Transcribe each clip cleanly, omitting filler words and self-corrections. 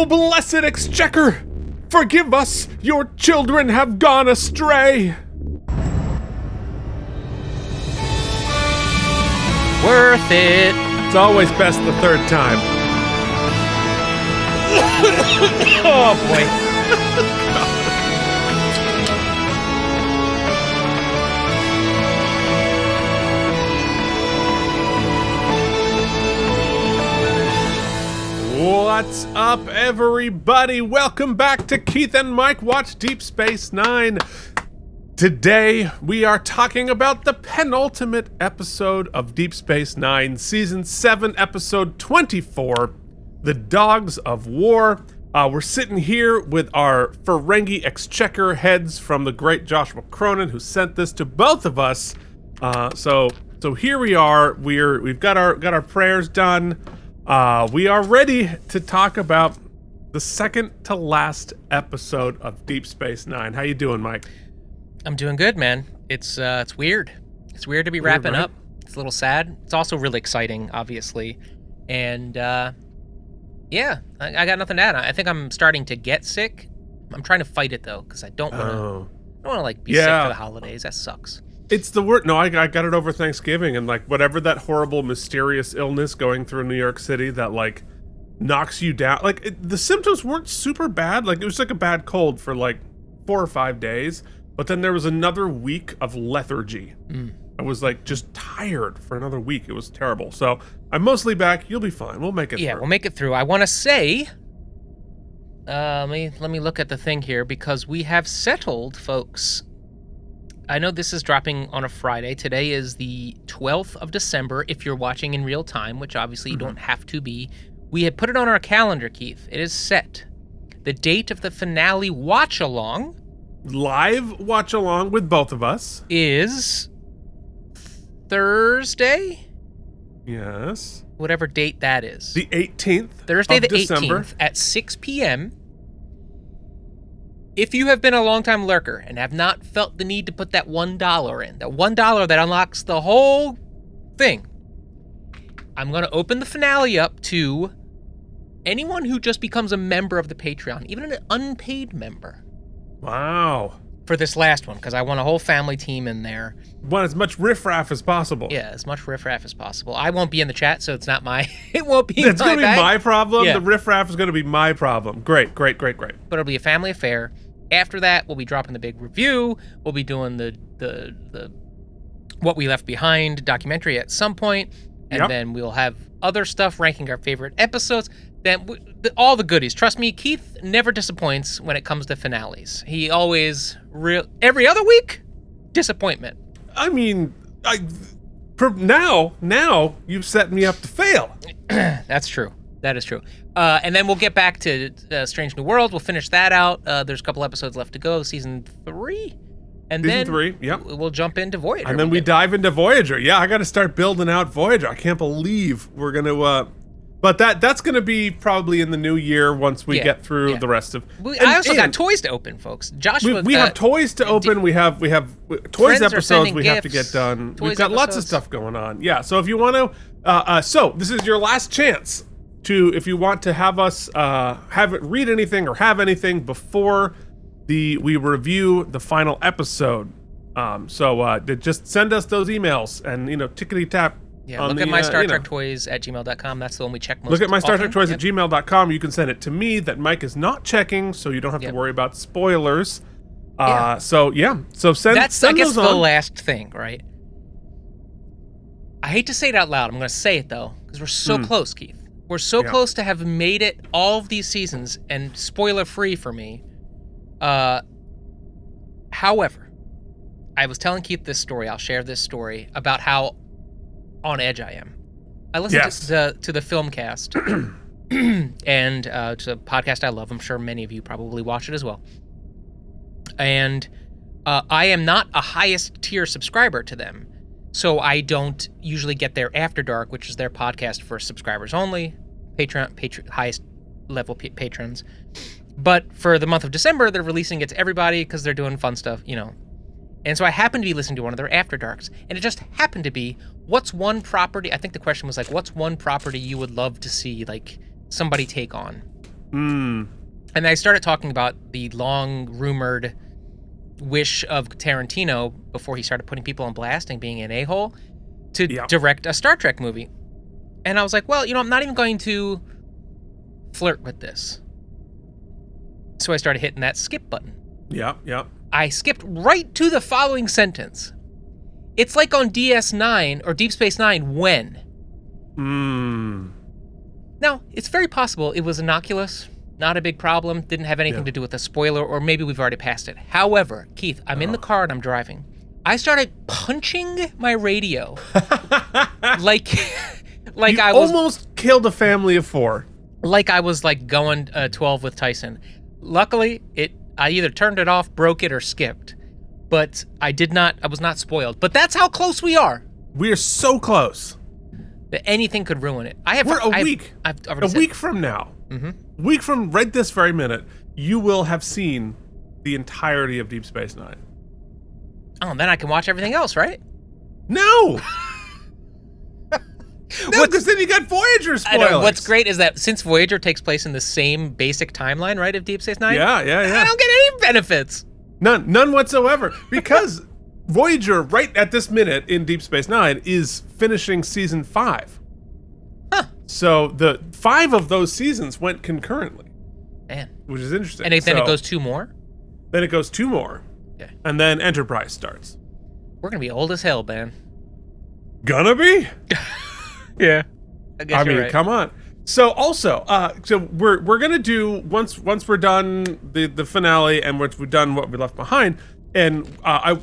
O blessed exchequer, forgive us, your children have gone astray. Worth it. It's always best the third time. Oh boy. What's up, everybody? Welcome back to Keith and Mike Watch Deep Space Nine. Today, we are talking about the penultimate episode of Deep Space Nine, Season 7, Episode 24, The Dogs of War. We're sitting here with our Ferengi Exchequer heads from the great Joshua Cronin, who sent this to both of us. So here we are. We've got our prayers done. We are ready to talk about the second to last episode of Deep Space Nine. How you doing, Mike? I'm doing good, man. It's weird. It's weird to be wrapping up. It's a little sad. It's also really exciting, obviously. And yeah, I got nothing to add. I think I'm starting to get sick. I'm trying to fight it though, because I don't want to like be sick for the holidays. That sucks. It's the word. No, I got it over Thanksgiving, and like whatever that horrible mysterious illness going through New York City that like knocks you down. Like the symptoms weren't super bad. Like it was like a bad cold for like 4 or 5 days, but then there was another week of lethargy. I was like just tired for another week. It was terrible. So I'm mostly back. You'll be fine. We'll make it through. Yeah, we'll make it through. I want to say, let me look at the thing here, because we have settled, folks. I know this is dropping on a Friday. Today is the 12th of December, if you're watching in real time, which obviously you don't have to be. We had put it on our calendar, Keith. It is set. The date of the finale watch-along, live watch-along with both of us, is Thursday? Yes. Whatever date that is. The 18th Thursday of the December. 18th at 6 p.m. If you have been a long-time lurker and have not felt the need to put that $1 in, that $1 that unlocks the whole thing, I'm going to open the finale up to anyone who just becomes a member of the Patreon, even an unpaid member. Wow. For this last one, because I want a whole family team in there. Want as much riffraff as possible. Yeah, as much riffraff as possible. I won't be in the chat, so it's not my... It won't be It's going to be bag. my problem. Yeah. The riffraff is going to be my problem. Great. But it'll be a family affair. After that, we'll be dropping the big review. We'll be doing the What We Left Behind documentary at some point. And then we'll have other stuff, ranking our favorite episodes. Then all the goodies. Trust me, Keith never disappoints when it comes to finales. He always, every other week, disappointment. I mean, now you've set me up to fail. That's true. That is true. And then we'll get back to Strange New World. We'll finish that out. There's a couple episodes left to go. Season 3. And Season 3, yep. We'll jump into Voyager. And then we dive into Voyager. Yeah, I got to start building out Voyager. I can't believe we're going to... But that's going to be probably in the new year once we get through the rest of... I also got toys to open, folks. Joshua... We have toys to open. We have toys episodes we have to get done. Toys We've got lots of stuff going on. Yeah, so if you want to... so this is your last chance to, if you want to have us read anything or have anything before we review the final episode. So just send us those emails and, tickety tap. Yeah, look at my Star Trek toys at gmail.com. That's the one we check most. Look at my Star Trek toys at gmail.com. You can send it to me that Mike is not checking, so you don't have to worry about spoilers. So send that's, I guess, those the last thing, right? I hate to say it out loud. I'm going to say it, though, because we're so close, Keith. We're so close to have made it all of these seasons, and spoiler-free for me. However, I was telling Keith this story. I'll share this story about how on edge I am. I listened to the film cast and to a podcast I love. I'm sure many of you probably watch it as well. And I am not a highest tier subscriber to them. So I don't usually get their After Dark, which is their podcast for subscribers only, highest level patrons. But for the month of December, they're releasing it to everybody because they're doing fun stuff, And so I happened to be listening to one of their After Darks, and it just happened to be, what's one property, I think the question was like, what's one property you would love to see, like, somebody take on? Mm. And I started talking about the long-rumored wish of Tarantino before he started putting people on blast and being an a-hole to direct a Star Trek movie. And I was like, well, I'm not even going to flirt with this. So I started hitting that skip button. Yeah. I skipped right to the following sentence. It's like on DS9 or Deep Space Nine when. Now, it's very possible it was innocuous, not a big problem, didn't have anything to do with a spoiler, or maybe we've already passed it. However, Keith, I'm in the car and I'm driving. I started punching my radio like I was almost killed a family of 4. Like I was like going 12 with Tyson. Luckily, I either turned it off, broke it, or skipped. But I was not spoiled. But that's how close we are. We are so close that anything could ruin it. We're a week. A week from now. A week from right this very minute, you will have seen the entirety of Deep Space Nine. Oh, then I can watch everything else, right? No! No, because then you got Voyager spoilers. I know. What's great is that since Voyager takes place in the same basic timeline, right, of Deep Space Nine? Yeah. I don't get any benefits. None whatsoever. Because Voyager, right at this minute in Deep Space Nine, is finishing season 5. Huh. So the 5 of those seasons went concurrently. Man. Which is interesting. And then it goes 2 more? Then it goes 2 more. Okay. And then Enterprise starts. We're going to be old as hell, man. Gonna be? Yeah. I mean, right. Come on. So also, so we're gonna do once we're done the finale and once we've done what we left behind, and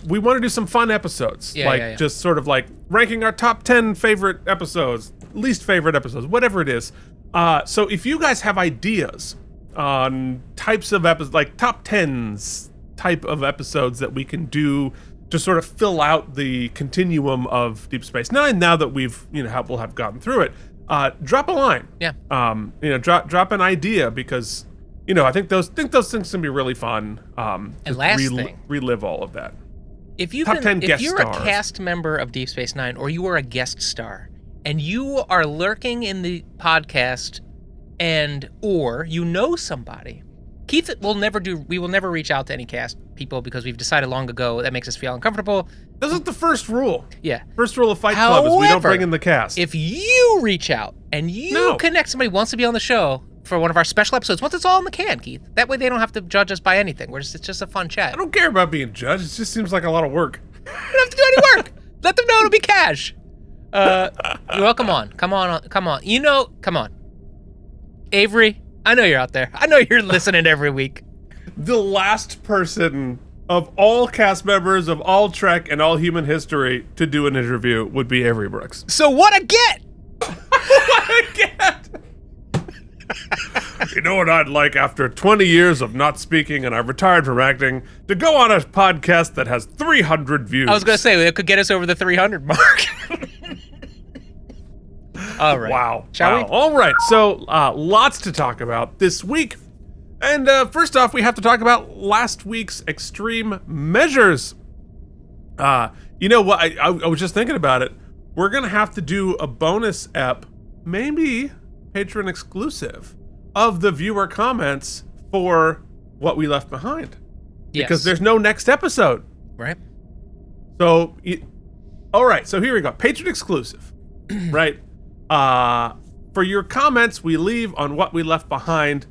we want to do some fun episodes, just sort of like ranking our top 10 favorite episodes, least favorite episodes, whatever it is. So if you guys have ideas on types of episodes, like top 10s type of episodes that we can do to sort of fill out the continuum of Deep Space Nine, now that we'll have gotten through it, drop a line. Yeah. Drop an idea, because I think those things can be really fun. And last thing, relive all of that. If you're a cast member of Deep Space Nine, or you are a guest star, and you are lurking in the podcast, or somebody. Keith we will never reach out to any cast people, because we've decided long ago that makes us feel uncomfortable. This is the first rule. Yeah. First rule of Fight Club is we don't bring in the cast. If you reach out and connect somebody who wants to be on the show for one of our special episodes, once it's all in the can, Keith, that way they don't have to judge us by anything. It's just a fun chat. I don't care about being judged. It just seems like a lot of work. You don't have to do any work. Let them know it'll be cash. Well, come on. Come on. Avery, I know you're out there. I know you're listening every week. The last person of all cast members of all Trek and all human history to do an interview would be Avery Brooks. So what a get! What a get! You know what I'd like after 20 years of not speaking and I've retired from acting? To go on a podcast that has 300 views. I was going to say, it could get us over the 300 mark. All right. Wow. Shall we? All right. So, lots to talk about this week. And first off, we have to talk about last week's extreme measures. You know what? I was just thinking about it. We're going to have to do a bonus ep, maybe Patron exclusive, of the viewer comments for what we left behind. Yes. Because there's no next episode. Right. So, all right. So here we go. Patron exclusive. Right. For your comments we leave on what we left behind,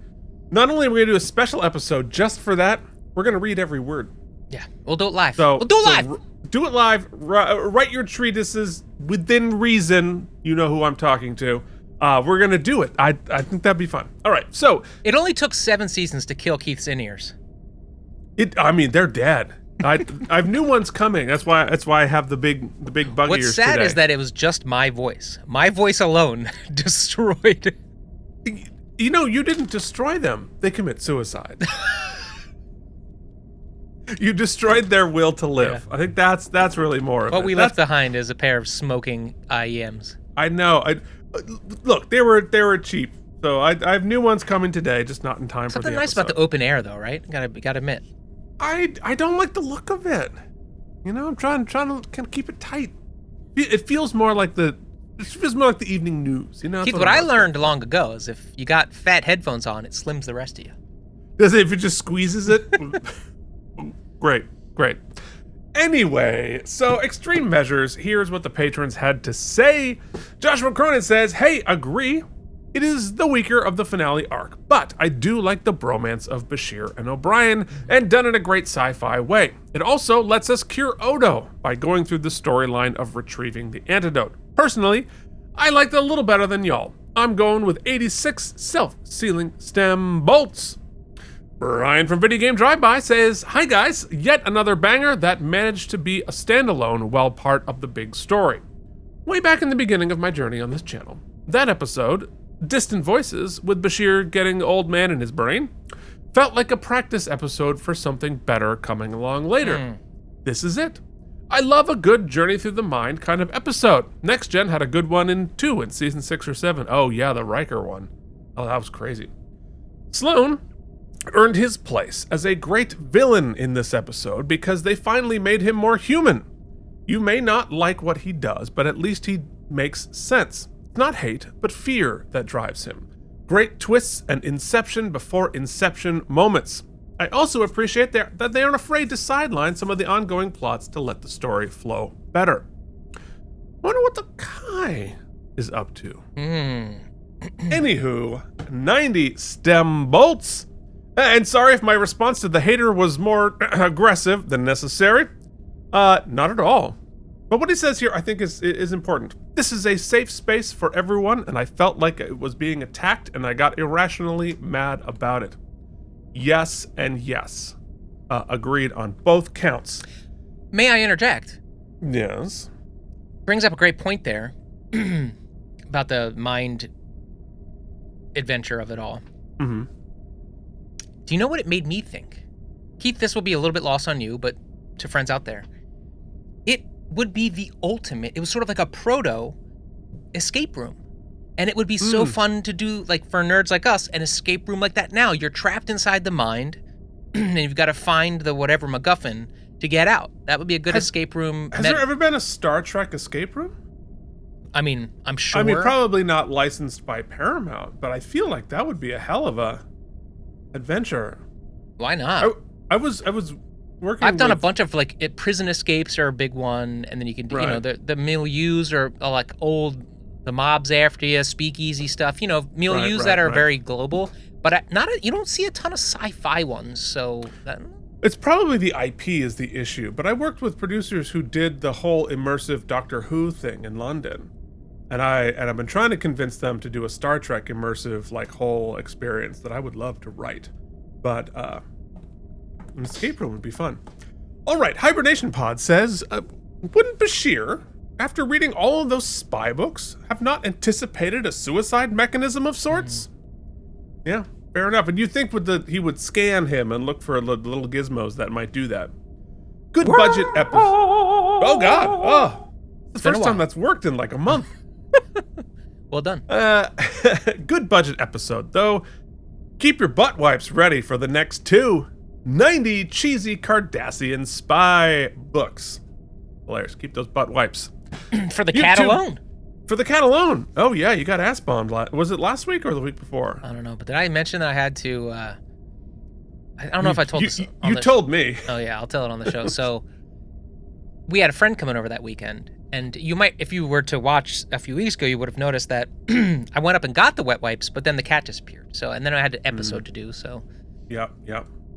not only are we going to do a special episode just for that, we're going to read every word. Yeah, we'll do it live. So, do it live. Write your treatises within reason. You know who I'm talking to. We're going to do it. I think that'd be fun. All right, so. It only took 7 seasons to kill Keith's in-ears. They're dead. I've new ones coming. That's why I have the big bug ears What's sad today. is that it was just my voice. My voice alone destroyed. You didn't destroy them. They commit suicide. You destroyed their will to live. Yeah. I think that's really more of what we left behind is a pair of smoking IEMs. I know. Look, they were cheap. So I have new ones coming today, just not in time for the Something nice about the open air though, right? Gotta admit. I don't like the look of it. I'm trying to kind of keep it tight. It feels more like the It feels more like the evening news, you know? Keith, what I learned long ago is if you got fat headphones on, it slims the rest of you. Does it if it just squeezes it? Great. Anyway, so Extreme Measures, here's what the patrons had to say. Joshua Cronin says, hey, agree. It is the weaker of the finale arc, but I do like the bromance of Bashir and O'Brien, and done in a great sci-fi way. It also lets us cure Odo by going through the storyline of retrieving the antidote. Personally, I liked it a little better than y'all. I'm going with 86 self-sealing stem bolts. Brian from Video Game Drive-By says, hi guys, yet another banger that managed to be a standalone while part of the big story. Way back in the beginning of my journey on this channel, that episode, Distant Voices, with Bashir getting old man in his brain, felt like a practice episode for something better coming along later. This is it. I love a good journey through the mind kind of episode. Next Gen had a good one in season 6 or 7. Oh yeah, the Riker one. Oh, that was crazy. Sloan earned his place as a great villain in this episode because they finally made him more human. You may not like what he does, but at least he makes sense. It's not hate, but fear that drives him. Great twists and inception before inception moments. I also appreciate that they aren't afraid to sideline some of the ongoing plots to let the story flow better. I wonder what the Kai is up to. Anywho, 90 stem bolts. And sorry if my response to the hater was more aggressive than necessary. Not at all. But what he says here I think is important. This is a safe space for everyone, and I felt like it was being attacked, and I got irrationally mad about it. Yes and yes. Agreed on both counts. May I interject? Yes. Brings up a great point there about the mind adventure of it all. Mm-hmm. Do you know what it made me think? Keith, this will be a little bit lost on you, but to friends out there. It would be the ultimate, it was sort of like a proto escape room. And it would be so fun to do, like for nerds like us, an escape room like that. Now you're trapped inside the mind, and you've got to find the whatever MacGuffin to get out. That would be a good escape room. Has there ever been a Star Trek escape room? I mean, I'm sure. I mean, probably not licensed by Paramount, but I feel like that would be a hell of a adventure. Why not? I was working. I've done a bunch of like prison escapes are a big one, and then you can do, you know, the milieus are like old, the mobs after you, speakeasy stuff. You know, milieus that are very global, but you don't see a ton of sci-fi ones. So it's probably the IP is the issue. But I worked with producers who did the whole immersive Doctor Who thing in London. And I've been trying to convince them to do a Star Trek immersive like whole experience that I would love to write, but an escape room would be fun. All right, Hibernation Pod says, wouldn't Bashir, after reading all of those spy books, have not anticipated a suicide mechanism of sorts? Yeah, fair enough. And you think he would scan him and look for little gizmos that might do that? Good budget episode. Oh God! Oh, it's the first time that's worked in like a month. Well done. Good budget episode, though. Keep your butt wipes ready for the next 90 cheesy Cardassian spy books. Hilarious. Keep those butt wipes. For the cat alone. For the cat alone. Oh, yeah, you got ass bombed. Was it last week or the week before? I don't know, but did I mention that I had to... I don't know if I told this on You told me. Oh, yeah, I'll tell it on the show. So, we had a friend coming over that weekend. And you might, if you were to watch a few weeks ago, you would have noticed that I went up and got the wet wipes, but then the cat disappeared. So, and then I had an episode to do. So, yep.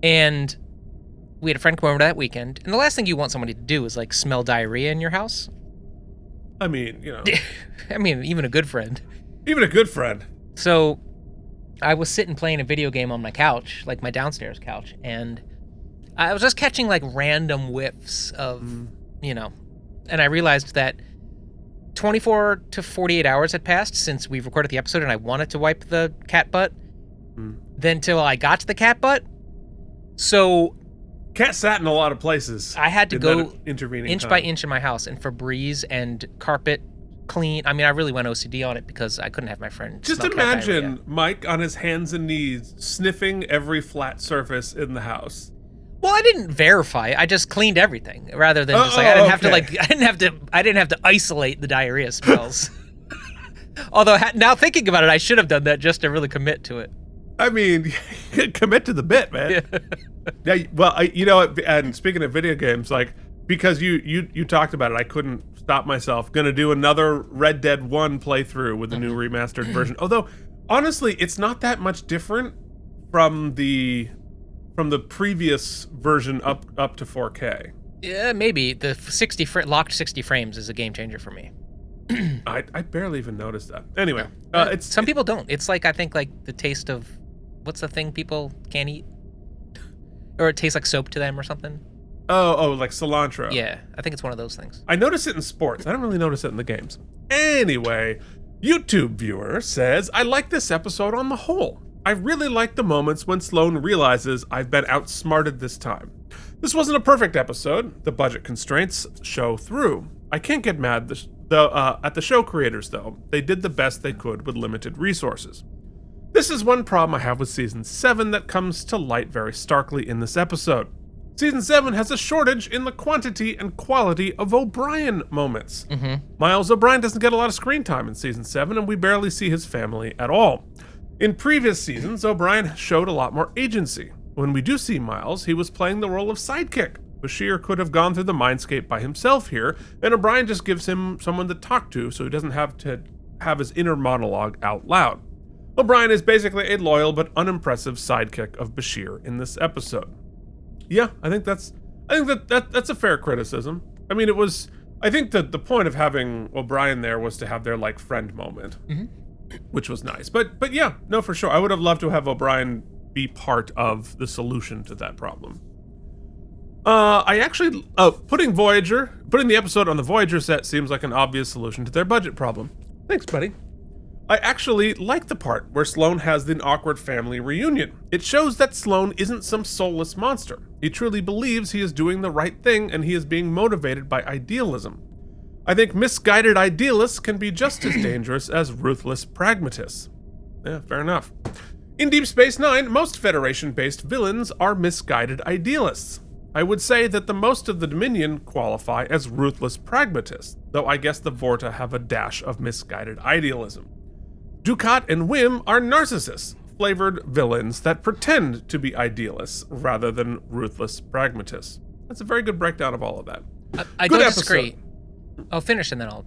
And we had a friend come over that weekend, and the last thing you want somebody to do is like smell diarrhea in your house. I mean, you know. I mean, even a good friend. Even a good friend. So, I was sitting playing a video game on my couch, like my downstairs couch, and I was just catching like random whiffs of, you know. And I realized that 24 to 48 hours had passed since we recorded the episode and I wanted to wipe the cat butt. Then till I got to the cat butt. So... Cat sat in a lot of places. I had to go intervening inch by inch in my house and Febreze and carpet clean. I mean, I really went OCD on it because I couldn't have my friend Just imagine Mike on his hands and knees sniffing every flat surface in the house. Well, I didn't verify. I just cleaned everything rather than just like I didn't have to isolate the diarrhea smells. Although now thinking about it, I should have done that just to really commit to it. I mean, commit to the bit, man. Yeah. Well, and speaking of video games, like, because you talked about it, I couldn't stop myself. Gonna do another Red Dead 1 playthrough with the new remastered version. Although, honestly, it's not that much different from the previous version up to 4K. Yeah, maybe the locked 60 frames is a game changer for me. I barely even noticed that. Anyway, it's some people don't. It's like, I think, like the taste of what's the thing people can't eat, or it tastes like soap to them or something. Oh, like cilantro. Yeah, I think it's one of those things. I notice it in sports. I don't really notice it in the games. Anyway, YouTube viewer says, I like this episode on the whole. I really like the moments when Sloane realizes I've been outsmarted this time. This wasn't a perfect episode. The budget constraints show through. I can't get mad at the show creators, though. They did the best they could with limited resources. This is one problem I have with Season 7 that comes to light very starkly in this episode. Season 7 has a shortage in the quantity and quality of O'Brien moments. Miles O'Brien doesn't get a lot of screen time in Season 7, and we barely see his family at all. In previous seasons, O'Brien showed a lot more agency. When we do see Miles, he was playing the role of sidekick. Bashir could have gone through the mindscape by himself here, and O'Brien just gives him someone to talk to so he doesn't have to have his inner monologue out loud. O'Brien is basically a loyal but unimpressive sidekick of Bashir in this episode. Yeah, I think that's a fair criticism. I mean, I think that the point of having O'Brien there was to have their, like, friend moment, which was nice. But yeah, no, for sure. I would have loved to have O'Brien be part of the solution to that problem. I actually, putting the episode on the Voyager set seems like an obvious solution to their budget problem. Thanks, buddy. I actually like the part where Sloane has the awkward family reunion. It shows that Sloane isn't some soulless monster. He truly believes he is doing the right thing and he is being motivated by idealism. I think misguided idealists can be just as dangerous as ruthless pragmatists. Yeah, fair enough. In Deep Space Nine, most Federation-based villains are misguided idealists. I would say that the most of the Dominion qualify as ruthless pragmatists, though I guess the Vorta have a dash of misguided idealism. Dukat and Wim are narcissists, flavored villains that pretend to be idealists rather than ruthless pragmatists. That's a very good breakdown of all of that. I don't disagree. I'll finish and then I'll...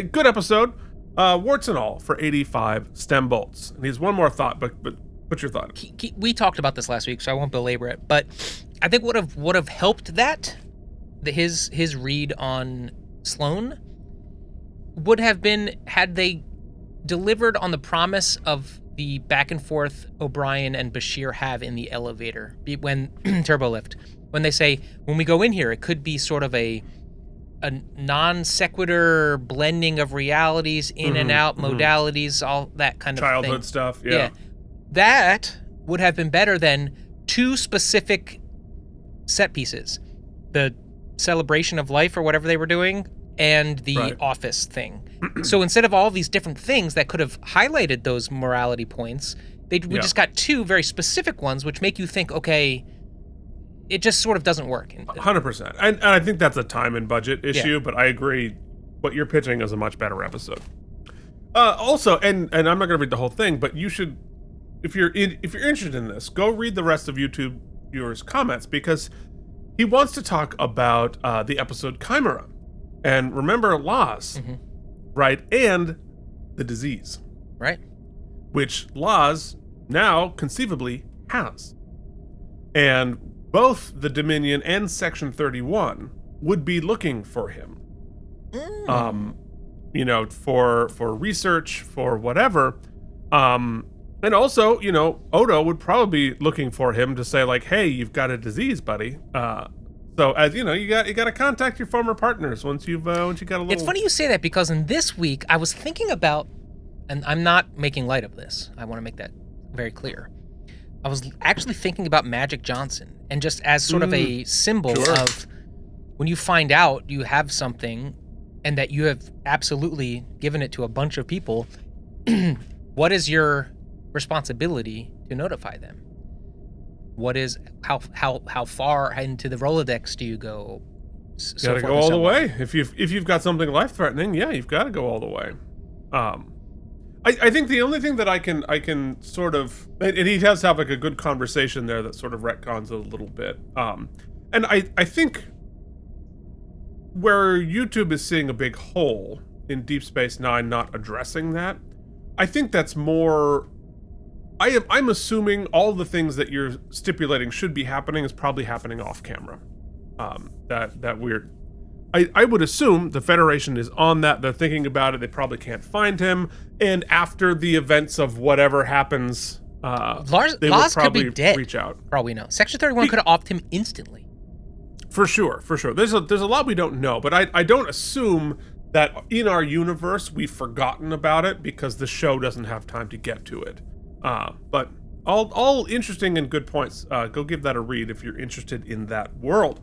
Good episode. Warts and all for 85 stem bolts. And here's one more thought, but what's your thought? We talked about this last week, so I won't belabor it. But I think would have helped that, his read on Sloane, would have been had they delivered on the promise of the back and forth O'Brien and Bashir have in the elevator when turbo lift. When they say, when we go in here, it could be sort of a non sequitur blending of realities, in and out modalities, all that kind of childhood thing. Stuff. Yeah. That would have been better than two specific set pieces: the celebration of life or whatever they were doing, and the office thing. So instead of all these different things that could have highlighted those morality points, we just got two very specific ones, which make you think, okay, it just sort of doesn't work. 100%. And I think that's a time and budget issue, but I agree. What you're pitching is a much better episode. Also, and I'm not going to read the whole thing, but you should, if you're interested in this, go read the rest of YouTube viewers' comments, because he wants to talk about the episode Chimera. And remember Laz, right? And the disease. Right. Which Laz now conceivably has. And both the Dominion and Section 31 would be looking for him. For research, for whatever. And also, Odo would probably be looking for him to say, like, hey, you've got a disease, buddy. So as you got to contact your former partners once you got a little. It's funny you say that, because in this week I was thinking about, and I'm not making light of this, I want to make that very clear. I was actually thinking about Magic Johnson, and just as sort of a symbol of when you find out you have something and that you have absolutely given it to a bunch of people, what is your responsibility to notify them? What is how far into the Rolodex do you go? Gotta go all the way. If you've got something life threatening, you've got to go all the way. I think the only thing that I can sort of, and he does have like a good conversation there that sort of retcons it a little bit. And I think where YouTube is seeing a big hole in Deep Space Nine not addressing that, I think that's more. I'm assuming all the things that you're stipulating should be happening is probably happening off camera. That weird. I would assume the Federation is on that. They're thinking about it. They probably can't find him. And after the events of whatever happens, they will probably could be dead, reach out. For all we know. Section 31 could have offed him instantly. For sure. There's a lot we don't know, but I don't assume that in our universe we've forgotten about it because the show doesn't have time to get to it. But all interesting and good points. Go give that a read if you're interested in that world.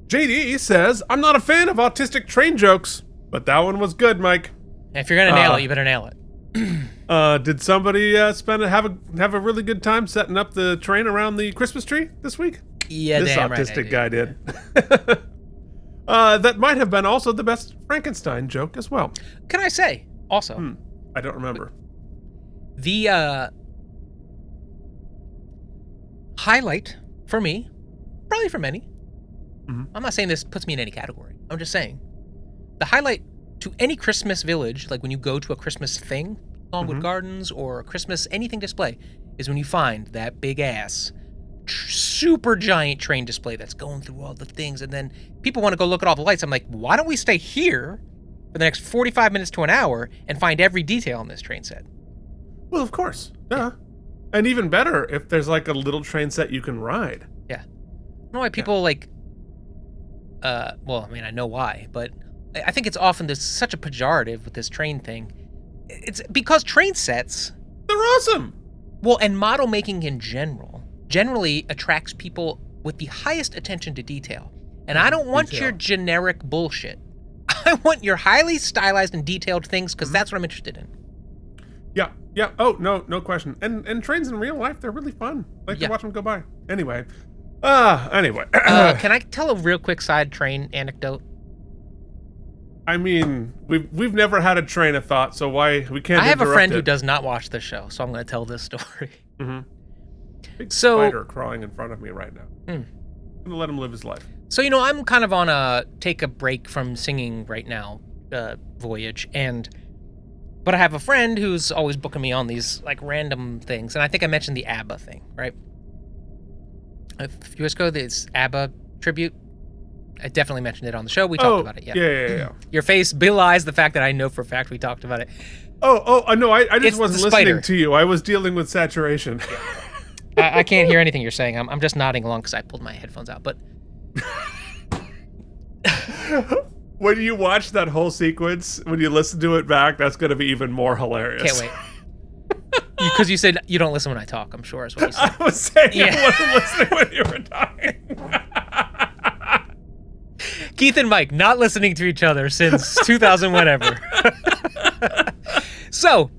JD says, I'm not a fan of autistic train jokes, but that one was good, Mike. If you're gonna nail it, you better nail it. Did somebody have a really good time setting up the train around the Christmas tree this week? Yeah, this damn autistic right guy did. That might have been also the best Frankenstein joke as well. Can I say also? I don't remember. The highlight for me, probably for many. I'm not saying this puts me in any category. I'm just saying the highlight to any Christmas village, like when you go to a Christmas thing, Longwood Gardens or a Christmas anything display, is when you find that big ass, super giant train display that's going through all the things, and then people want to go look at all the lights. I'm like, why don't we stay here for the next 45 minutes to an hour and find every detail on this train set? Well, of course. Yeah. And even better if there's like a little train set you can ride. Yeah. I don't know why people well, I mean, I know why, but I think it's often there's such a pejorative with this train thing. It's because train sets, they're awesome. Well, and model making in generally attracts people with the highest attention to detail. And I don't want your generic bullshit. I want your highly stylized and detailed things because that's what I'm interested in. Yeah. Oh, no question. And trains in real life, they're really fun. Like to watch them go by. Anyway. Can I tell a real quick side train anecdote? I mean, we've never had a train of thought, so why we can't. I have a friend who does not watch the show, so I'm going to tell this story. Big spider crawling in front of me right now. I'm going to let him live his life. So, I'm kind of on a take a break from singing right now voyage, but I have a friend who's always booking me on these like random things, and I think I mentioned the ABBA thing, right? A few years ago, this ABBA tribute. I definitely mentioned it on the show. We talked about it. Yeah. Your face belies the fact that I know for a fact we talked about it. No, I just wasn't listening to you. I was dealing with saturation. I can't hear anything you're saying. I'm just nodding along because I pulled my headphones out. But when you watch that whole sequence, when you listen to it back, that's going to be even more hilarious. Can't wait. Because you said you don't listen when I talk, I'm sure is what you said. I was saying I wasn't listening when you were talking. Keith and Mike not listening to each other since 2000 whatever. So,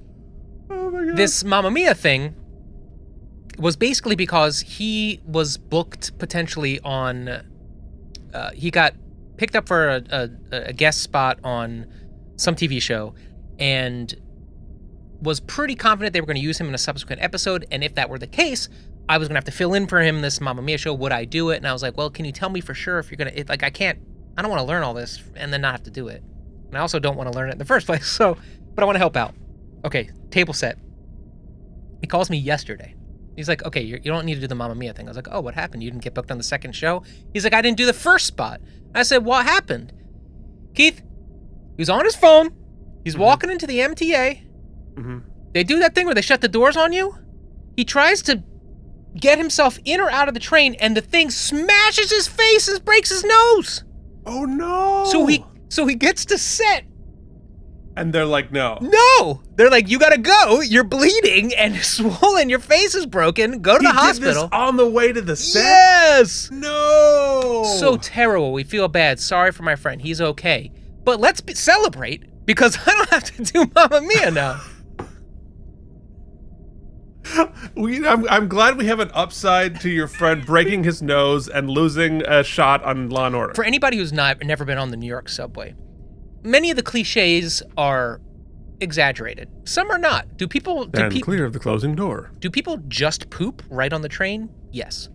this Mamma Mia thing was basically because he was booked potentially on... he got picked up for a guest spot on some TV show and was pretty confident they were going to use him in a subsequent episode, and if that were the case, I was going to have to fill in for him this Mamma Mia show. Would I do it? And I was like, well, can you tell me for sure if you're going to... I don't want to learn all this and then not have to do it. And I also don't want to learn it in the first place, but I want to help out. Okay, table set. He calls me yesterday. He's like, okay, you don't need to do the Mamma Mia thing. I was like, oh, what happened? You didn't get booked on the second show? He's like, I didn't do the first spot. I said, what happened? Keith, he was on his phone. He's walking into the MTA. They do that thing where they shut the doors on you. He tries to get himself in or out of the train, and the thing smashes his face and breaks his nose. Oh, no. So he gets to set. And they're like, no. No! They're like, you gotta go. You're bleeding and swollen. Your face is broken. Go to the hospital. He did this on the way to the set? Yes! No! So terrible. We feel bad. Sorry for my friend. He's okay. But let's celebrate because I don't have to do Mamma Mia now. I'm glad we have an upside to your friend breaking his nose and losing a shot on Law & Order. For anybody who's never been on the New York subway, many of the cliches are exaggerated. Some are not. Do people clear of the closing door. Do people just poop right on the train? Yes.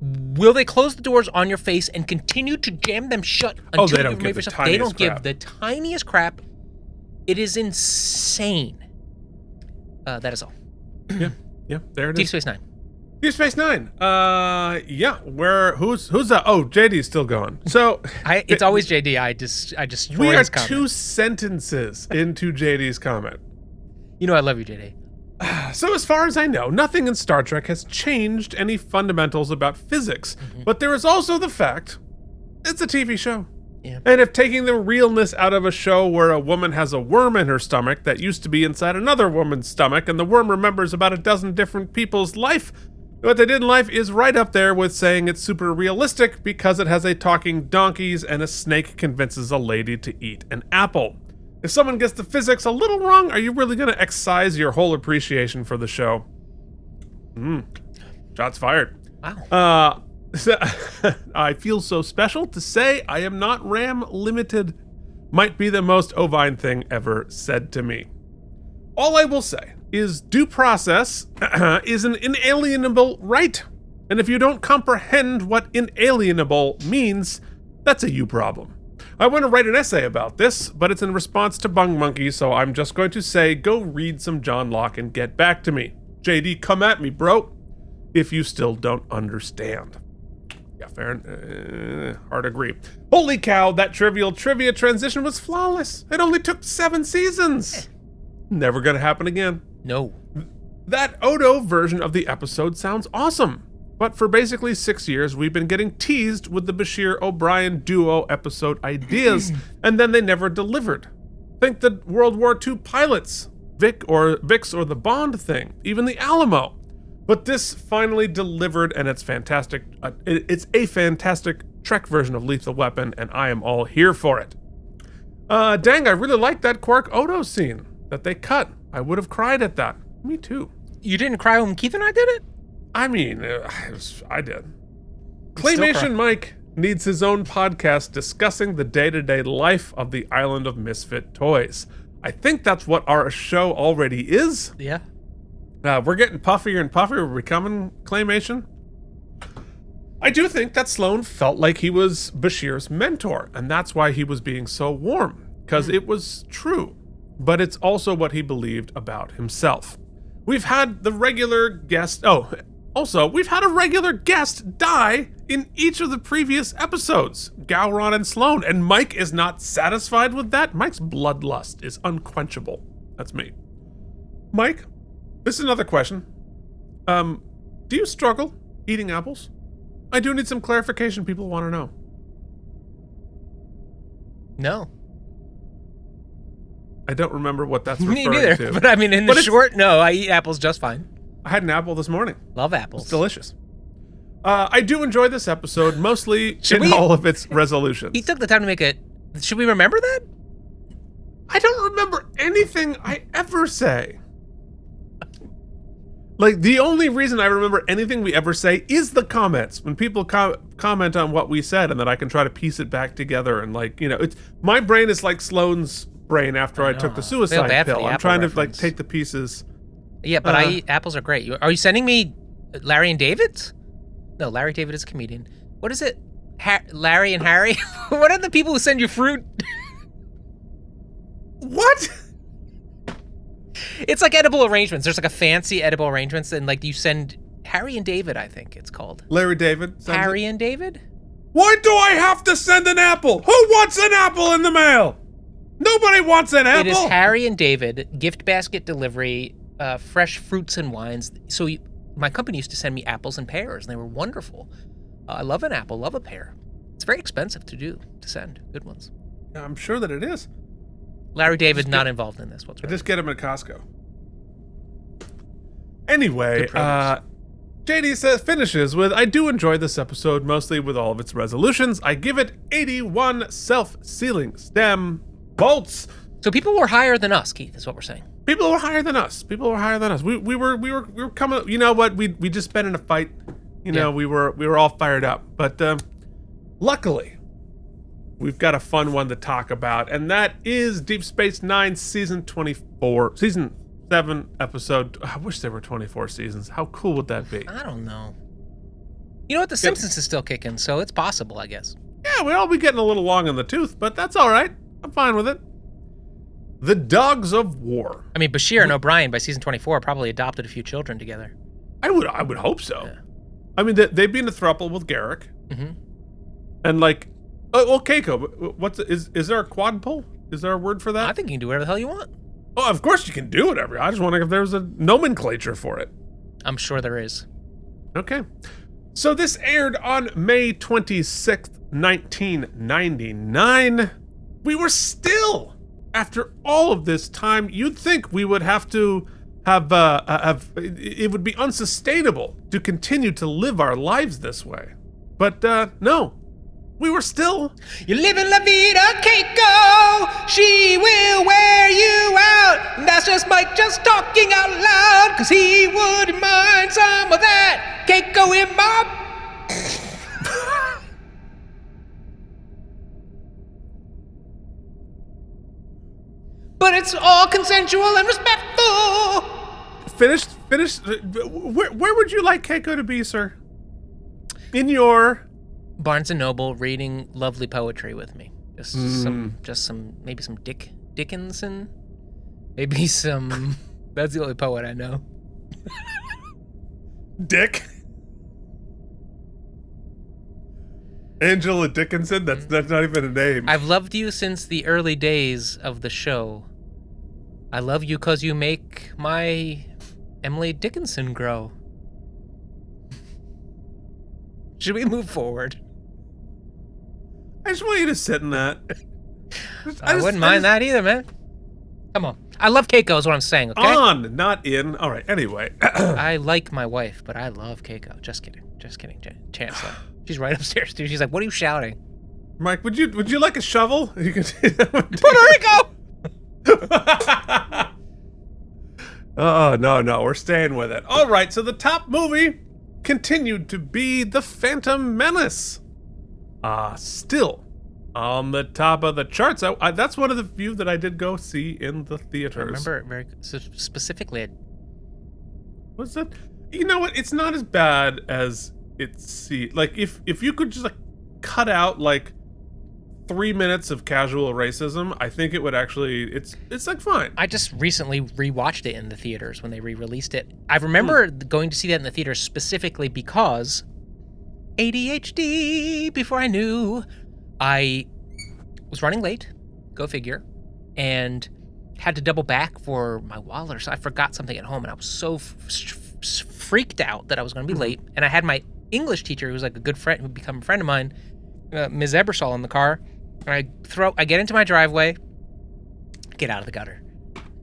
Will they close the doors on your face and continue to jam them shut until they don't you've give made the yourself? tiniest They don't crap. give the tiniest crap. It is insane. That is all. Yeah, there it Deep is. Space Nine. Deep Space Nine. Yeah. Who's that? Oh, JD's still going. So It's always JD. I just we are his comment. 2 sentences into JD's comment. You know I love you, JD. So as far as I know, nothing in Star Trek has changed any fundamentals about physics. But there is also the fact it's a TV show. Yeah. And if taking the realness out of a show where a woman has a worm in her stomach that used to be inside another woman's stomach, and the worm remembers about a dozen different people's life, what they did in life is right up there with saying it's super realistic because it has a talking donkeys and a snake convinces a lady to eat an apple. If someone gets the physics a little wrong, are you really going to excise your whole appreciation for the show? Shots fired. Wow. I feel so special to say I am not RAM limited. Might be the most ovine thing ever said to me. All I will say is due process is an inalienable right. And if you don't comprehend what inalienable means, that's a you problem. I want to write an essay about this, but it's in response to Bung Monkey, so I'm just going to say go read some John Locke and get back to me. JD, come at me, bro, if you still don't understand. Yeah, fair. Hard agree. Holy cow, that trivial trivia transition was flawless. It only took 7 seasons. Never gonna happen again. No. That Odo version of the episode sounds awesome. But for basically 6 years, we've been getting teased with the Bashir O'Brien duo episode ideas, and then they never delivered. Think the World War II pilots, Vix or the Bond thing, even the Alamo. But this finally delivered, and it's fantastic. It's a fantastic Trek version of Lethal Weapon, and I am all here for it. Dang, I really liked that Quark Odo scene that they cut. I would have cried at that. Me too. You didn't cry when Keith and I did it? I mean, I did. Claymation Mike needs his own podcast discussing the day-to-day life of the island of misfit toys. I think that's what our show already is. Yeah. We're getting puffier and puffier. We're becoming Claymation. I do think that Sloan felt like he was Bashir's mentor, and that's why he was being so warm, because it was true. But it's also what he believed about himself. We've had the regular guest... Also, we've had a regular guest die in each of the previous episodes, Gowron and Sloan, and Mike is not satisfied with that. Mike's bloodlust is unquenchable. That's me. Mike, this is another question. Do you struggle eating apples? I do need some clarification. People want to know. No. I don't remember what that's Me referring neither. to. But I mean, in the short, no, I eat apples just fine. I had an apple this morning. Love apples. It's delicious. I do enjoy this episode, mostly all of its resolutions. He took the time to make it. Should we remember that? I don't remember anything I ever say. Like, the only reason I remember anything we ever say is the comments. When people comment on what we said, and then I can try to piece it back together. And, like, you know, it's my brain is like Sloane's brain after I took the suicide pill. I'm trying to, like, take the pieces. Yeah, but I eat apples are great. Are you sending me Larry and David's? No, Larry David is a comedian. What is it? Larry and Harry? What are the people who send you fruit? What? It's like edible arrangements. There's like a fancy edible arrangements, and like you send Harry and David, I think it's called. Larry David? Harry and David? Why do I have to send an apple? Who wants an apple in the mail? Nobody wants an apple. It is Harry and David, gift basket delivery, fresh fruits and wines. So my company used to send me apples and pears, and they were wonderful. I love an apple, love a pear. It's very expensive to send. Good ones. I'm sure that it is. Larry David not involved in this whatsoever. I just get them at Costco. Anyway, JD finishes with, I do enjoy this episode, mostly with all of its resolutions. I give it 81 self-sealing stem bolts. So people were higher than us, Keith, is what we're saying. People were higher than us. We were coming. You know what? We just been in a fight. You know, we were all fired up. But luckily, we've got a fun one to talk about, and that is Deep Space Nine Season 24, Season 7 episode. I wish there were 24 seasons. How cool would that be? I don't know. You know what? The Simpsons is still kicking, so it's possible, I guess. Yeah, we'll all be getting a little long in the tooth, but that's all right. I'm fine with it. The Dogs of War. I mean, Bashir and O'Brien by season 24 probably adopted a few children together. I would hope so. Yeah. I mean, they've been a throuple with Garrick. Mm-hmm. And like, well, Keiko, is there a quadruple? Is there a word for that? I think you can do whatever the hell you want. Oh, of course you can do whatever. I just wondering if there's a nomenclature for it. I'm sure there is. Okay. So this aired on May 26th, 1999. We were still, after all of this time, you'd think we would have to have it would be unsustainable to continue to live our lives this way. But no, we were still. You live in La Vida, Keiko. She will wear you out. And that's just Mike just talking out loud, cause he wouldn't mind some of that Keiko in my. But it's all consensual and respectful. Finished. Where would you like Keiko to be, sir? In your Barnes and Noble, reading lovely poetry with me. Maybe some Dickinson. Maybe some. That's the only poet I know. Dick. Angela Dickinson. That's not even a name. I've loved you since the early days of the show. I love you 'cause you make my Emily Dickinson grow. Should we move forward? I just want you to sit in that. I wouldn't mind that either, man. Come on. I love Keiko is what I'm saying, okay? On, not in. All right, anyway. I like my wife, but I love Keiko. Just kidding, Chancellor. She's right upstairs, dude. She's like, what are you shouting? Mike, would you like a shovel? You can Puerto Rico! Oh, no, we're staying with it. All right, so the top movie continued to be The Phantom Menace. Still on the top of the charts. That's one of the few that I did go see in the theaters. I remember it very specifically. What's that? You know what? It's not as bad as like if you could just like cut out like 3 minutes of casual racism, I think it would actually it's like fine. I just recently rewatched it in the theaters when they re-released it. I remember going to see that in the theaters specifically because ADHD. Before I knew, I was running late, go figure, and had to double back for my wallet, so I forgot something at home, and I was so freaked out that I was going to be late. And I had my English teacher, who was like a good friend, who become a friend of mine, Ms. Ebersol, in the car. And I get into my driveway, get out of the gutter.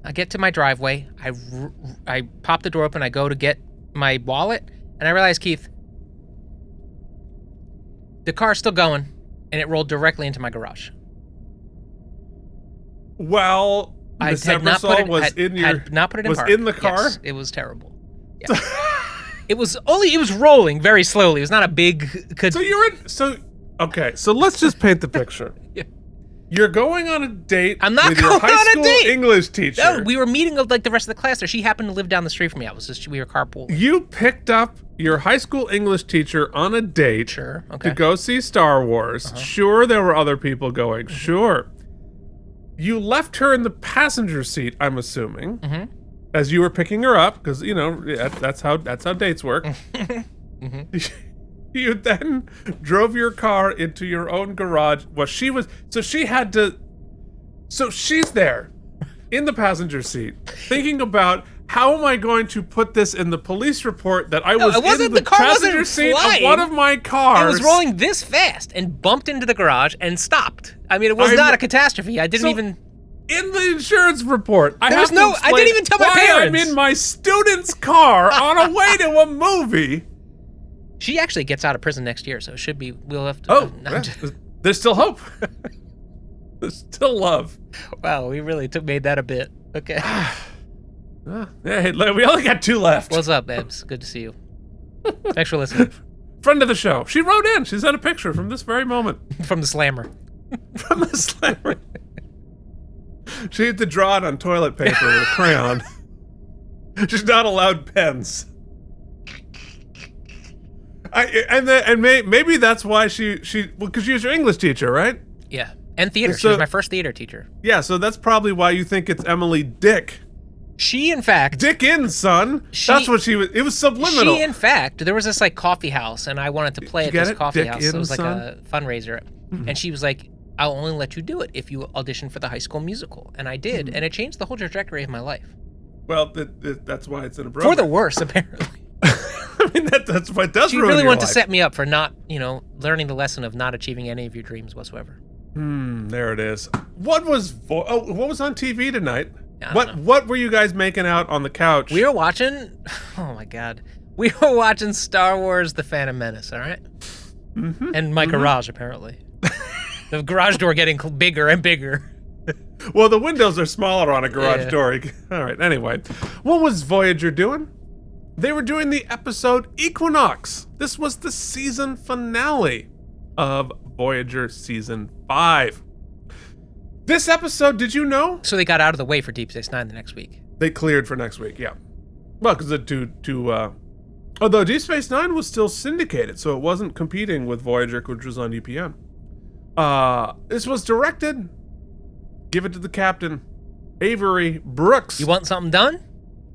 I get to my driveway, I pop the door open, I go to get my wallet, and I realize, Keith, the car's still going, and it rolled directly into my garage. Well, Ms. Ebersol was in the car? Yes, it was terrible. Yeah. It was rolling very slowly. It was not a big. Okay, so let's just paint the picture. Yeah. You're going on a date I'm not with your going high on school a date. English teacher. No, we were meeting like the rest of the class there. She happened to live down the street from me. We were carpooling. You picked up your high school English teacher on a date Sure, okay. to go see Star Wars. Uh-huh. Sure, there were other people going. Mm-hmm. Sure. You left her in the passenger seat, I'm assuming, as you were picking her up, because, you know, that's how dates work. Mm-hmm. You then drove your car into your own garage. So she's there in the passenger seat thinking about, how am I going to put this in the police report that I was in the passenger seat of one of my cars? It was rolling this fast and bumped into the garage and stopped. I mean, it was not a catastrophe. I didn't even... In the insurance report, I didn't even tell my parents. I'm in my student's car on a way to a movie. She actually gets out of prison next year, so it should be. We'll have to. There's still hope. There's still love. Wow, we really made that a bit. Okay. Hey, we only got 2 left. What's up, Ebs? Good to see you. Thanks for listening. Friend of the show. She wrote in. She sent a picture from this very moment. From the slammer. From a slammer. She had to draw it on toilet paper with a crayon. She's not allowed pens. Maybe that's why because she was your English teacher, right? Yeah, and theater. She was my first theater teacher. Yeah, so that's probably why you think it's Emily Dick. She, in fact... Dick in, son. That's what she was... It was subliminal. She, in fact... There was this, coffee house, and I wanted to play at this coffee house. Dick It was in, son? a fundraiser. Mm-hmm. And she was like, I'll only let you do it if you audition for the High School Musical. And I did, and it changed the whole trajectory of my life. Well, that's why it's in a program. For the worse, apparently. I mean, that's what does ruin your life. She really wanted to set me up for not, learning the lesson of not achieving any of your dreams whatsoever. There it is. What was on TV tonight? What were you guys making out on the couch? We were watching... Oh, my God. We were watching Star Wars The Phantom Menace, all right? Mm-hmm. And my garage, apparently. The garage door getting bigger and bigger. Well, the windows are smaller on a garage door. All right, anyway. What was Voyager doing? They were doing the episode Equinox. This was the season finale of Voyager Season 5. This episode, did you know? So they got out of the way for Deep Space Nine the next week. They cleared for next week, yeah. Well, because although Deep Space Nine was still syndicated, so it wasn't competing with Voyager, which was on UPN. This was directed. Give it to the captain, Avery Brooks. You want something done?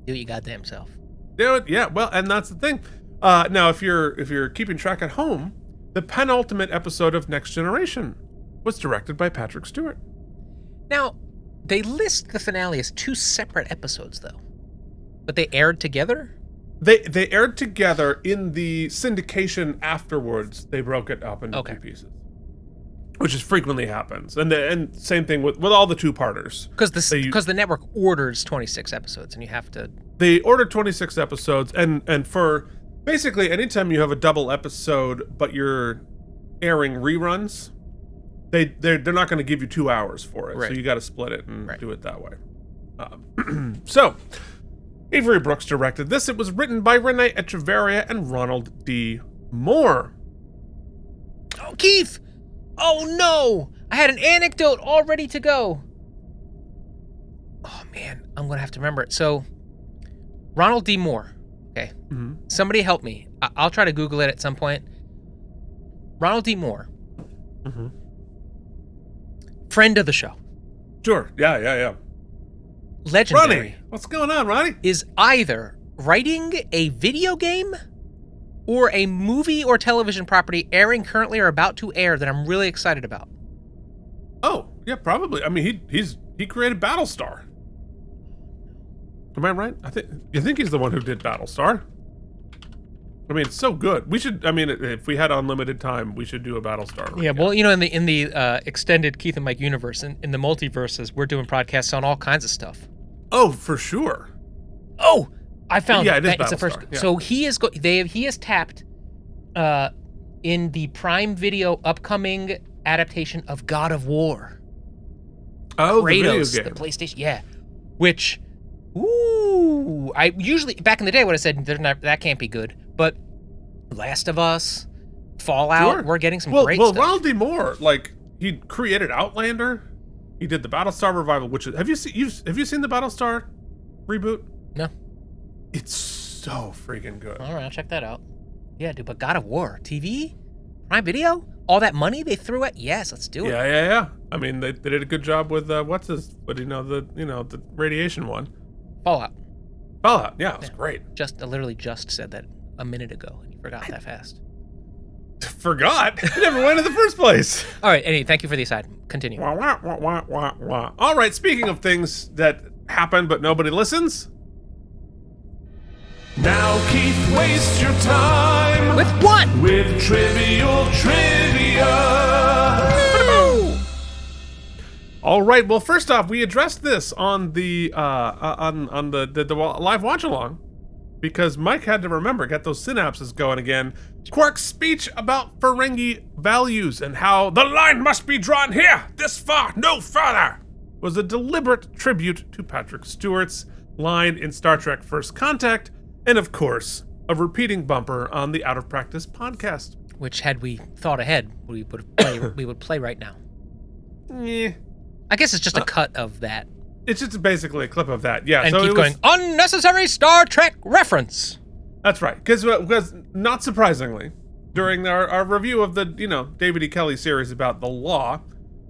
Do it your goddamn self. Do it, yeah. Well, and that's the thing. Now, if you're keeping track at home, the penultimate episode of Next Generation was directed by Patrick Stewart. Now, they list the finale as 2 separate episodes, though. But they aired together? They aired together in the syndication afterwards. They broke it up into 2 pieces. Which is frequently happens. And same thing with all the 2-parters. Because the network orders 26 episodes, and you have to... They ordered 26 episodes, and for basically anytime you have a double episode, but you're airing reruns, they're not going to give you 2 hours for it. Right. So you got to split it and do it that way. So, Avery Brooks directed this. It was written by Renee Echeverria and Ronald D. Moore. Oh, Keith! Oh, no! I had an anecdote all ready to go. Oh, man. I'm going to have to remember it. So, Ronald D. Moore. Okay. Mm-hmm. Somebody help me. I'll try to Google it at some point. Ronald D. Moore. Mm-hmm. Friend of the show. Sure. Yeah. Legendary. Ronnie, what's going on, Ronnie? Is either writing a video game or a movie or television property airing currently or about to air that I'm really excited about. Oh, yeah, probably. I mean, he created Battlestar. Am I right? I think he's the one who did Battlestar. I mean, it's so good. We should. I mean, if we had unlimited time, we should do a Battlestar. Yeah, well, in the extended Keith and Mike universe, in the multiverses, we're doing podcasts on all kinds of stuff. Oh, for sure. Oh, I found it is it's the first. Yeah. So he has tapped in the Prime Video upcoming adaptation of God of War. Oh, Kratos, the video game. The PlayStation, yeah. Which, I usually back in the day would have said that can't be good, but Last of Us, Fallout, we're getting some great stuff. Well, Ronald D. Moore, he created Outlander. He did the Battlestar revival, which is have you seen the Battlestar reboot? No. It's so freaking good. All right, I'll check that out. Yeah, dude, but God of War, TV, Prime Video, all that money they threw at, yes, let's do it. Yeah. I mean, they did a good job with the radiation one. Fallout. Yeah, it was great. Literally just said that a minute ago, and you forgot that fast. Forgot? It never went in the first place. All right, anyway, thank you for the aside. Continue. Wah, wah, wah, wah, wah, wah. All right, speaking of things that happen but nobody listens. Now, Keith, waste your time. With what? With trivial trivia. No! All right. Well, first off, we addressed this on the live watch along because Mike had to get those synapses going again. Quark's speech about Ferengi values and how the line must be drawn here, this far, no further, was a deliberate tribute to Patrick Stewart's line in Star Trek First Contact. And of course, a repeating bumper on the Out of Practice podcast. Which, had we thought ahead, we would play right now. Yeah. I guess it's just a cut of that. It's just basically a clip of that, yeah. And so keep going, unnecessary Star Trek reference. That's right, because not surprisingly, during our review of the, David E. Kelly series about the law,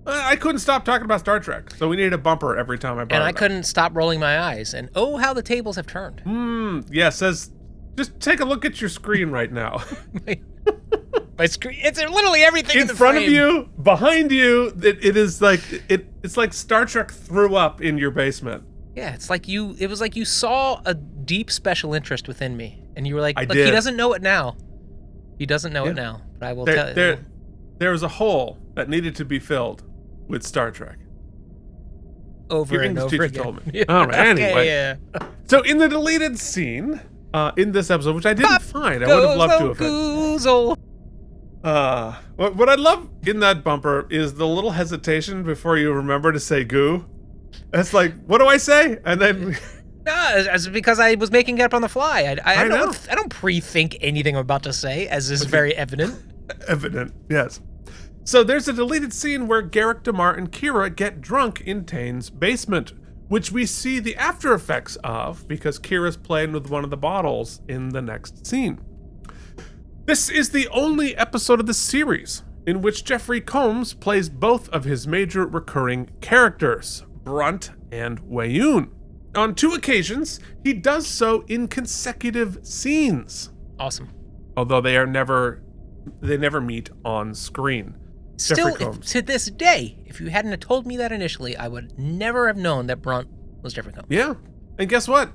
I couldn't stop talking about Star Trek, so we needed a bumper every time I brought it up. And I couldn't stop rolling my eyes, and oh, how the tables have turned. Yes, just take a look at your screen right now. My screen, it's literally everything in the front frame. of you, behind you, it's like Star Trek threw up in your basement. Yeah, it was like you saw a deep special interest within me, and you were like, look, did. he doesn't know it now. He doesn't know it now, but I will tell you. There was a hole that needed to be filled with Star Trek. Over and over again. Told me. All right, anyway. Yeah. So in the deleted scene in this episode, which I didn't find, I would have loved to have found. What I love in that bumper is the little hesitation before you remember to say goo. It's like, what do I say? And then... No, it's because I was making it up on the fly. I don't pre-think anything I'm about to say, as is very evident. Evident, yes. So there's a deleted scene where Garrick, Damar, and Kira get drunk in Tane's basement, which we see the after effects of because Kira's playing with one of the bottles in the next scene. This is the only episode of the series in which Jeffrey Combs plays both of his major recurring characters, Brunt and Weyoun. On 2 occasions, he does so in consecutive scenes. Awesome. Although they never meet on screen. Still, to this day, if you hadn't have told me that initially, I would never have known that Brunt was Jeffrey Combs. Yeah. And guess what?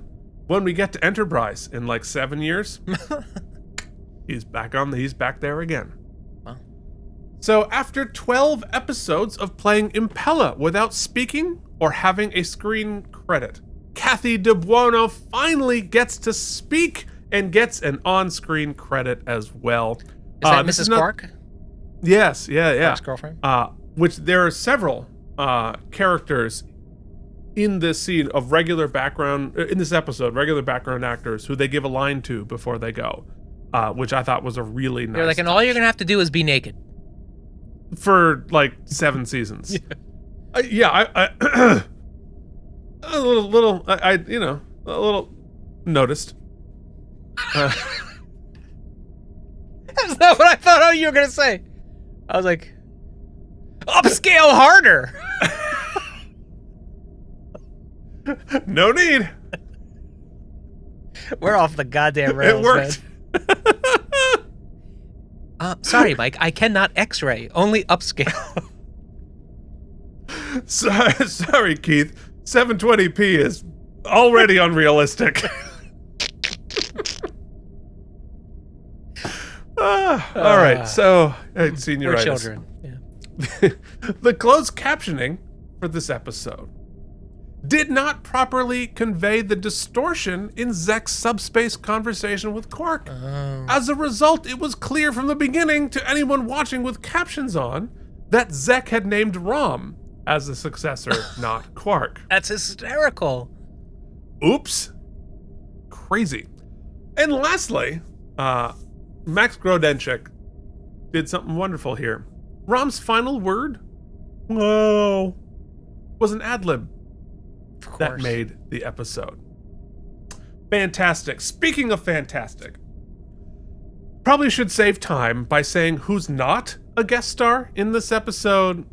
When we get to Enterprise in like 7 years, he's back there again. Wow. So after 12 episodes of playing Impella without speaking or having a screen credit, Kathy DeBuono finally gets to speak and gets an on-screen credit as well. Is that Mrs. Quark? Yes, yeah. Quark's girlfriend? Which there are several characters in this scene of regular background actors who they give a line to before they go, which I thought was a really nice. They're like, and all you're gonna have to do is be naked for like 7 seasons. I a little noticed. That's not what I thought you were gonna say. I was like, upscale harder. No need. We're off the goddamn rails. It worked. Sorry, Mike. I cannot X-ray. Only upscale. Sorry, Keith. 720p is already unrealistic. All right, so senioritis. We're children. Yeah. The closed captioning for this episode did not properly convey the distortion in Zek's subspace conversation with Quark. As a result, it was clear from the beginning to anyone watching with captions on that Zek had named Rom as the successor, not Quark. That's hysterical. Oops. Crazy. And lastly, Max Grodenchik did something wonderful here. Rom's final word, whoa, was an ad-lib that made the episode. Fantastic. Speaking of fantastic, probably should save time by saying who's not a guest star in this episode,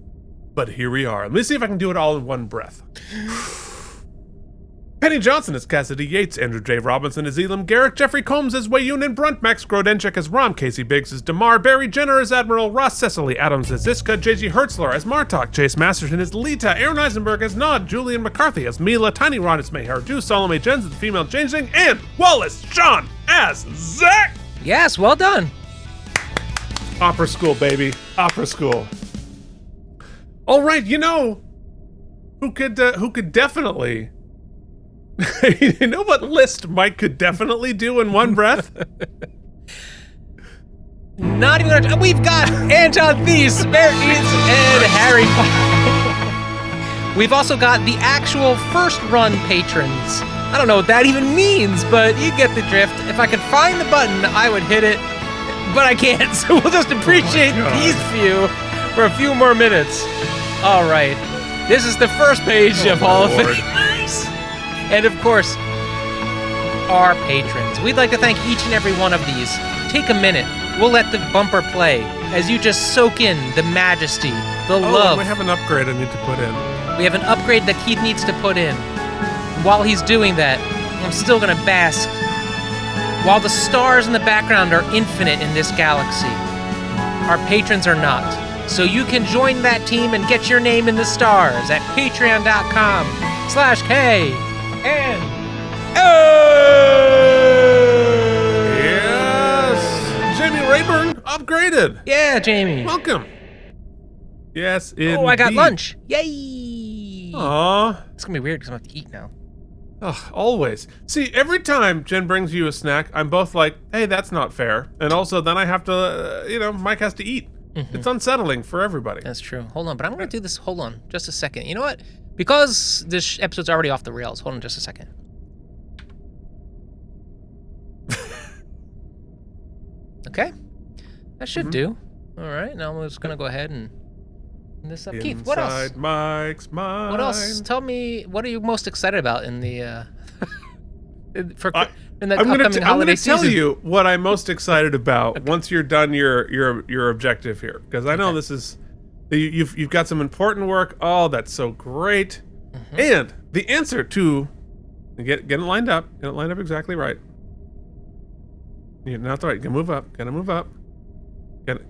but here we are. Let me see if I can do it all in one breath. Penny Johnson as Cassidy Yates, Andrew J. Robinson as Elam Garrick, Jeffrey Combs as Weyoun and Brunt, Max Grodenchik as Rom, Casey Biggs as Damar, Barry Jenner as Admiral, Ross Cecily Adams as Ziska, J.G. Hertzler as Martok, Chase Masterson as Lita, Aaron Eisenberg as Nod, Julian McCarthy as Mila, Tiny Ron as Mayher Du, Salome Jens as the female changeling, and Wallace Shawn as Zek! Yes, well done. Opera school, baby. Opera school. All right, who could definitely... You know what list Mike could definitely do in one breath? Not even gonna... We've got Anton Thies, Smarties, and Harry Potter. We've also got the actual first-run patrons. I don't know what that even means, but you get the drift. If I could find the button, I would hit it, but I can't, so we'll just appreciate these few for a few more minutes. All right. This is the first page of Hall of Lord. Famers. And of course, our patrons. We'd like to thank each and every one of these. Take a minute. We'll let the bumper play as you just soak in the majesty, the love. We have an upgrade I need to put in. We have an upgrade that Keith needs to put in. While he's doing that, I'm still going to bask. While the stars in the background are infinite in this galaxy, our patrons are not. So you can join that team and get your name in the stars at patreon.com/K and Yes! Jamie Rayburn upgraded. yeah, Jamie. Welcome. Yes, indeed. Oh, I got lunch. Yay! Aw. It's going to be weird because I'm going to have to eat now. Ugh, always. See, every time Jen brings you a snack, I'm both like, hey, that's not fair. And also, then I have to, Mike has to eat. Mm-hmm. It's unsettling for everybody. That's true. Hold on, but I'm going to do this. Hold on just a second. You know what? Because this episode's already off the rails. Hold on just a second. Okay. That should do. All right. Now I'm just going to go ahead and this up. Keith, what else? Inside Mike's mind. What else? Tell me, what are you most excited about in the in the I'm upcoming gonna holiday tell season? you what I'm most excited about once you're done your objective here, because I know this is you've got some important work. Oh, that's so great. And the answer to get it lined up, exactly right. You're not right. Gotta move up.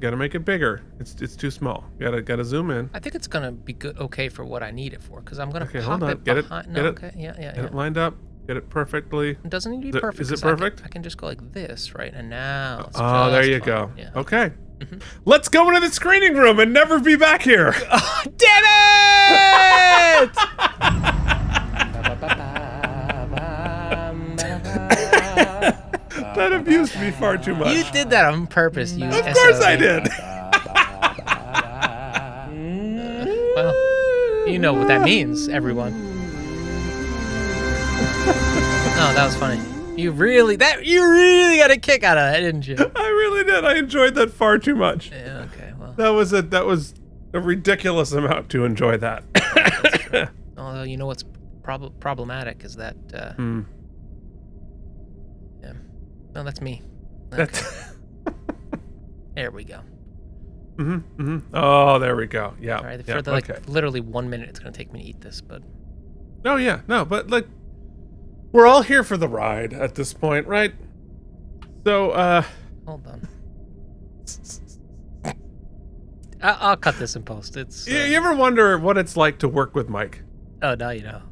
Gotta make it bigger. It's too small. Gotta zoom in. I think it's gonna be good, okay for what I need it for, because I'm gonna pop hold on. it Get it. behind. Get No, it. okay, yeah. Get it lined up. Get it perfectly. It doesn't need to be perfect. Is it 'cause perfect? I can just go like this, right? And now. It's Oh, there just you fine. go. Yeah. Okay. Let's go into the screening room and never be back here. Damn it! That abused me far too much. You did that on purpose. You. Of course I did. Well, you know what that means, everyone. Oh, that was funny. You really got a kick out of that, didn't you? I really did. I enjoyed that far too much. Yeah. Okay. Well. That was a ridiculous amount to enjoy that. Although you know what's problematic is that. Yeah. No, that's me. Okay. There we go. Oh, there we go. Yeah. All right. Yeah, For the, okay. literally 1 minute, it's gonna take me to eat this, but. Oh yeah, no, but like, we're all here for the ride at this point, right? So, Hold on. I'll cut this in post. It's. you ever wonder what it's like to work with Mike? Oh, now you know.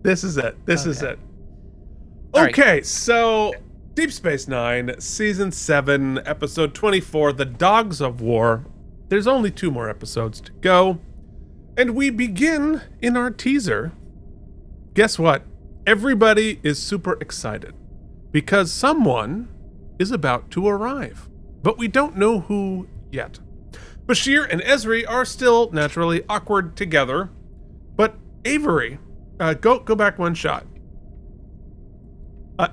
This is it. This is it. All right. Okay, so Deep Space Nine, Season 7, Episode 24, The Dogs of War. There's only 2 more episodes to go. And we begin in our teaser. Guess what? Everybody is super excited because someone is about to arrive, but we don't know who yet. Bashir and Ezri are still naturally awkward together, but Avery, go back one shot.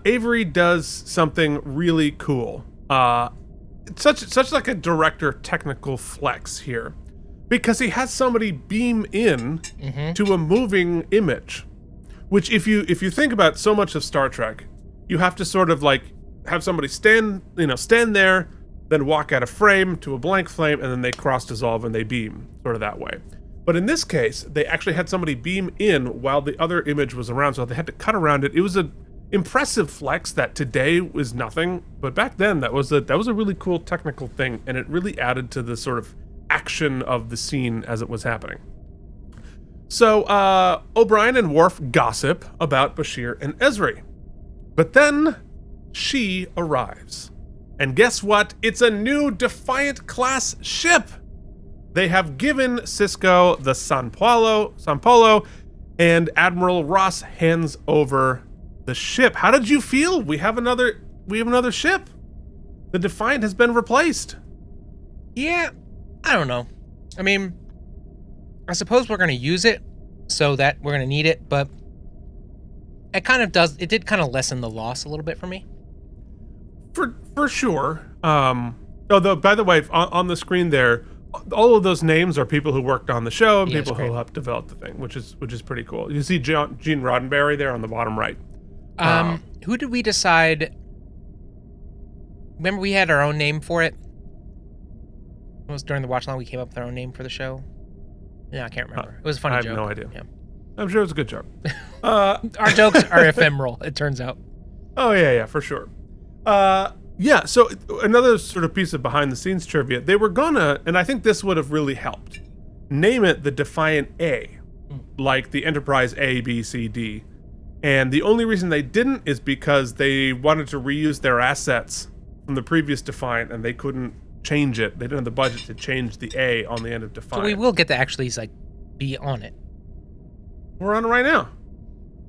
Avery does something really cool. It's such like a director technical flex here, because he has somebody beam in to a moving image, which if you think about so much of Star Trek, you have to sort of like have somebody stand there, then walk out of frame to a blank frame, and then they cross dissolve and they beam, sort of that way. But in this case, they actually had somebody beam in while the other image was around, so they had to cut around it. It was an impressive flex that today was nothing, but back then that was a really cool technical thing, and it really added to the sort of action of the scene as it was happening. So O'Brien and Worf gossip about Bashir and Ezri, but then she arrives. And guess what? It's a new Defiant class ship. They have given Cisco the San Paulo, and Admiral Ross hands over the ship. How did you feel? We have another ship. The Defiant has been replaced. Yeah, I don't know. I mean, I suppose we're gonna use it so that we're gonna need it, but it did kind of lessen the loss a little bit for me. For sure. Although, by the way, on the screen there, all of those names are people who worked on the show and Yeah, people it's great. who helped develop the thing, which is pretty cool. You see Gene Roddenberry there on the bottom right. Who did we decide? Remember, we had our own name for it. It was during the watch along we came up with our own name for the show. Yeah, I can't remember. It was a funny joke. I have no idea. Yeah. I'm sure it was a good joke. Our jokes are ephemeral, it turns out. Oh yeah, for sure. Yeah, so another sort of piece of behind the scenes trivia, they were gonna, and I think this would have really helped, name it the Defiant A, like the Enterprise A, B, C, D. And the only reason they didn't is because they wanted to reuse their assets from the previous Defiant and they couldn't change it. They didn't have the budget to change the A on the end of Defiant. So we will get to actually be on it. We're on it right now.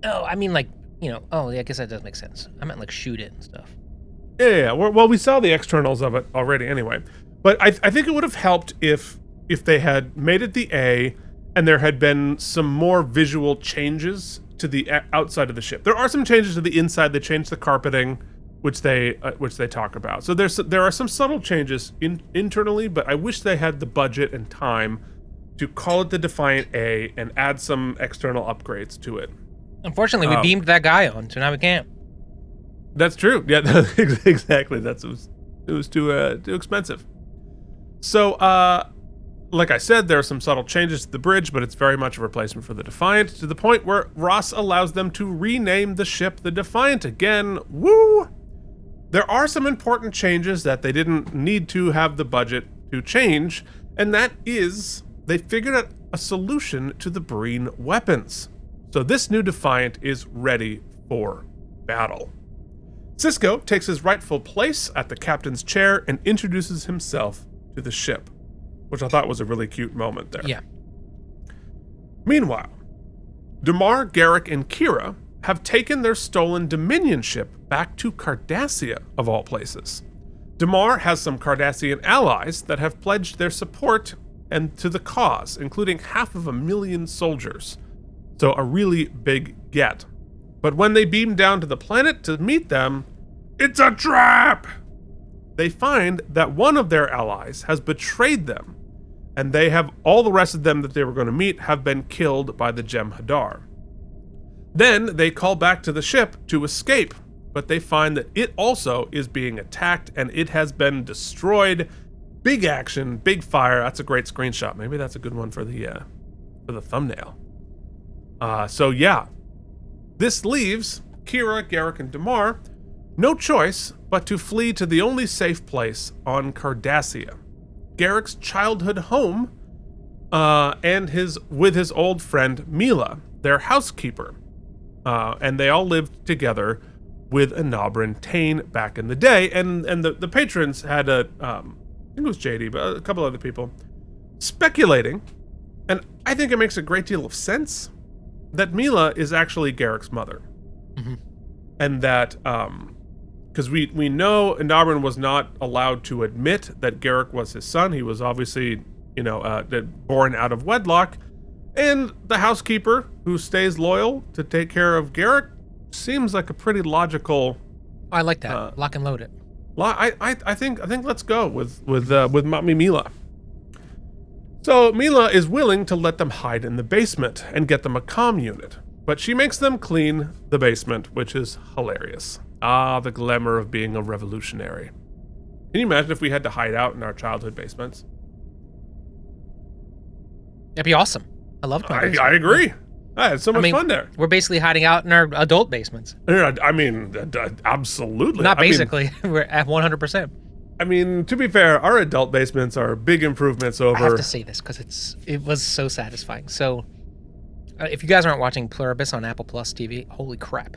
Oh, I mean oh, yeah, I guess that does make sense. I meant shoot it and stuff. Yeah. Well, we saw the externals of it already anyway. But I think it would have helped if they had made it the A and there had been some more visual changes to the outside of the ship. There are some changes to the inside. They changed the carpeting, which they talk about. So there are some subtle changes internally, but I wish they had the budget and time to call it the Defiant A and add some external upgrades to it. Unfortunately, we beamed that guy on, so now we can't. That's true. Yeah, exactly. It was too expensive. So, like I said, there are some subtle changes to the bridge, but it's very much a replacement for the Defiant, to the point where Ross allows them to rename the ship the Defiant again. Woo! There are some important changes that they didn't need to have the budget to change, and that is they figured out a solution to the Breen weapons. So this new Defiant is ready for battle. Sisko takes his rightful place at the captain's chair and introduces himself to the ship, which I thought was a really cute moment there. Yeah. Meanwhile, Damar, Garrick, and Kira have taken their stolen Dominion ship back to Cardassia, of all places. Damar has some Cardassian allies that have pledged their support and to the cause, including 500,000 soldiers. So a really big get. But when they beam down to the planet to meet them, it's a trap! They find that one of their allies has betrayed them, and they have all the rest of them that they were going to meet have been killed by the Jem'Hadar. Then they call back to the ship to escape, but they find that it also is being attacked and it has been destroyed. Big action, big fire. That's a great screenshot. Maybe that's a good one for the thumbnail. So yeah, this leaves Kira, Garrick, and Damar no choice but to flee to the only safe place on Cardassia, Garrick's childhood home, and with his old friend Mila, their housekeeper. And they all lived together with Anabran Tain back in the day. And the patrons had I think it was JD, but a couple other people, speculating, and I think it makes a great deal of sense, that Mila is actually Garrick's mother. Mm-hmm. And that, because we know Anabran was not allowed to admit that Garrick was his son. He was obviously, born out of wedlock. And the housekeeper, who stays loyal to take care of Garrick, seems like a pretty logical. I like that. Lock and load it. I think let's go with Mommy Mila. So Mila is willing to let them hide in the basement and get them a comm unit, but she makes them clean the basement, which is hilarious. Ah, the glamour of being a revolutionary. Can you imagine if we had to hide out in our childhood basements? That'd be awesome. I love my basement. I agree. I had so much fun there. We're basically hiding out in our adult basements. I mean, absolutely. Not basically. We're at 100%. I mean, to be fair, our adult basements are big improvements over. I have to say this because it was so satisfying. So, if you guys aren't watching Pluribus on Apple Plus TV, holy crap,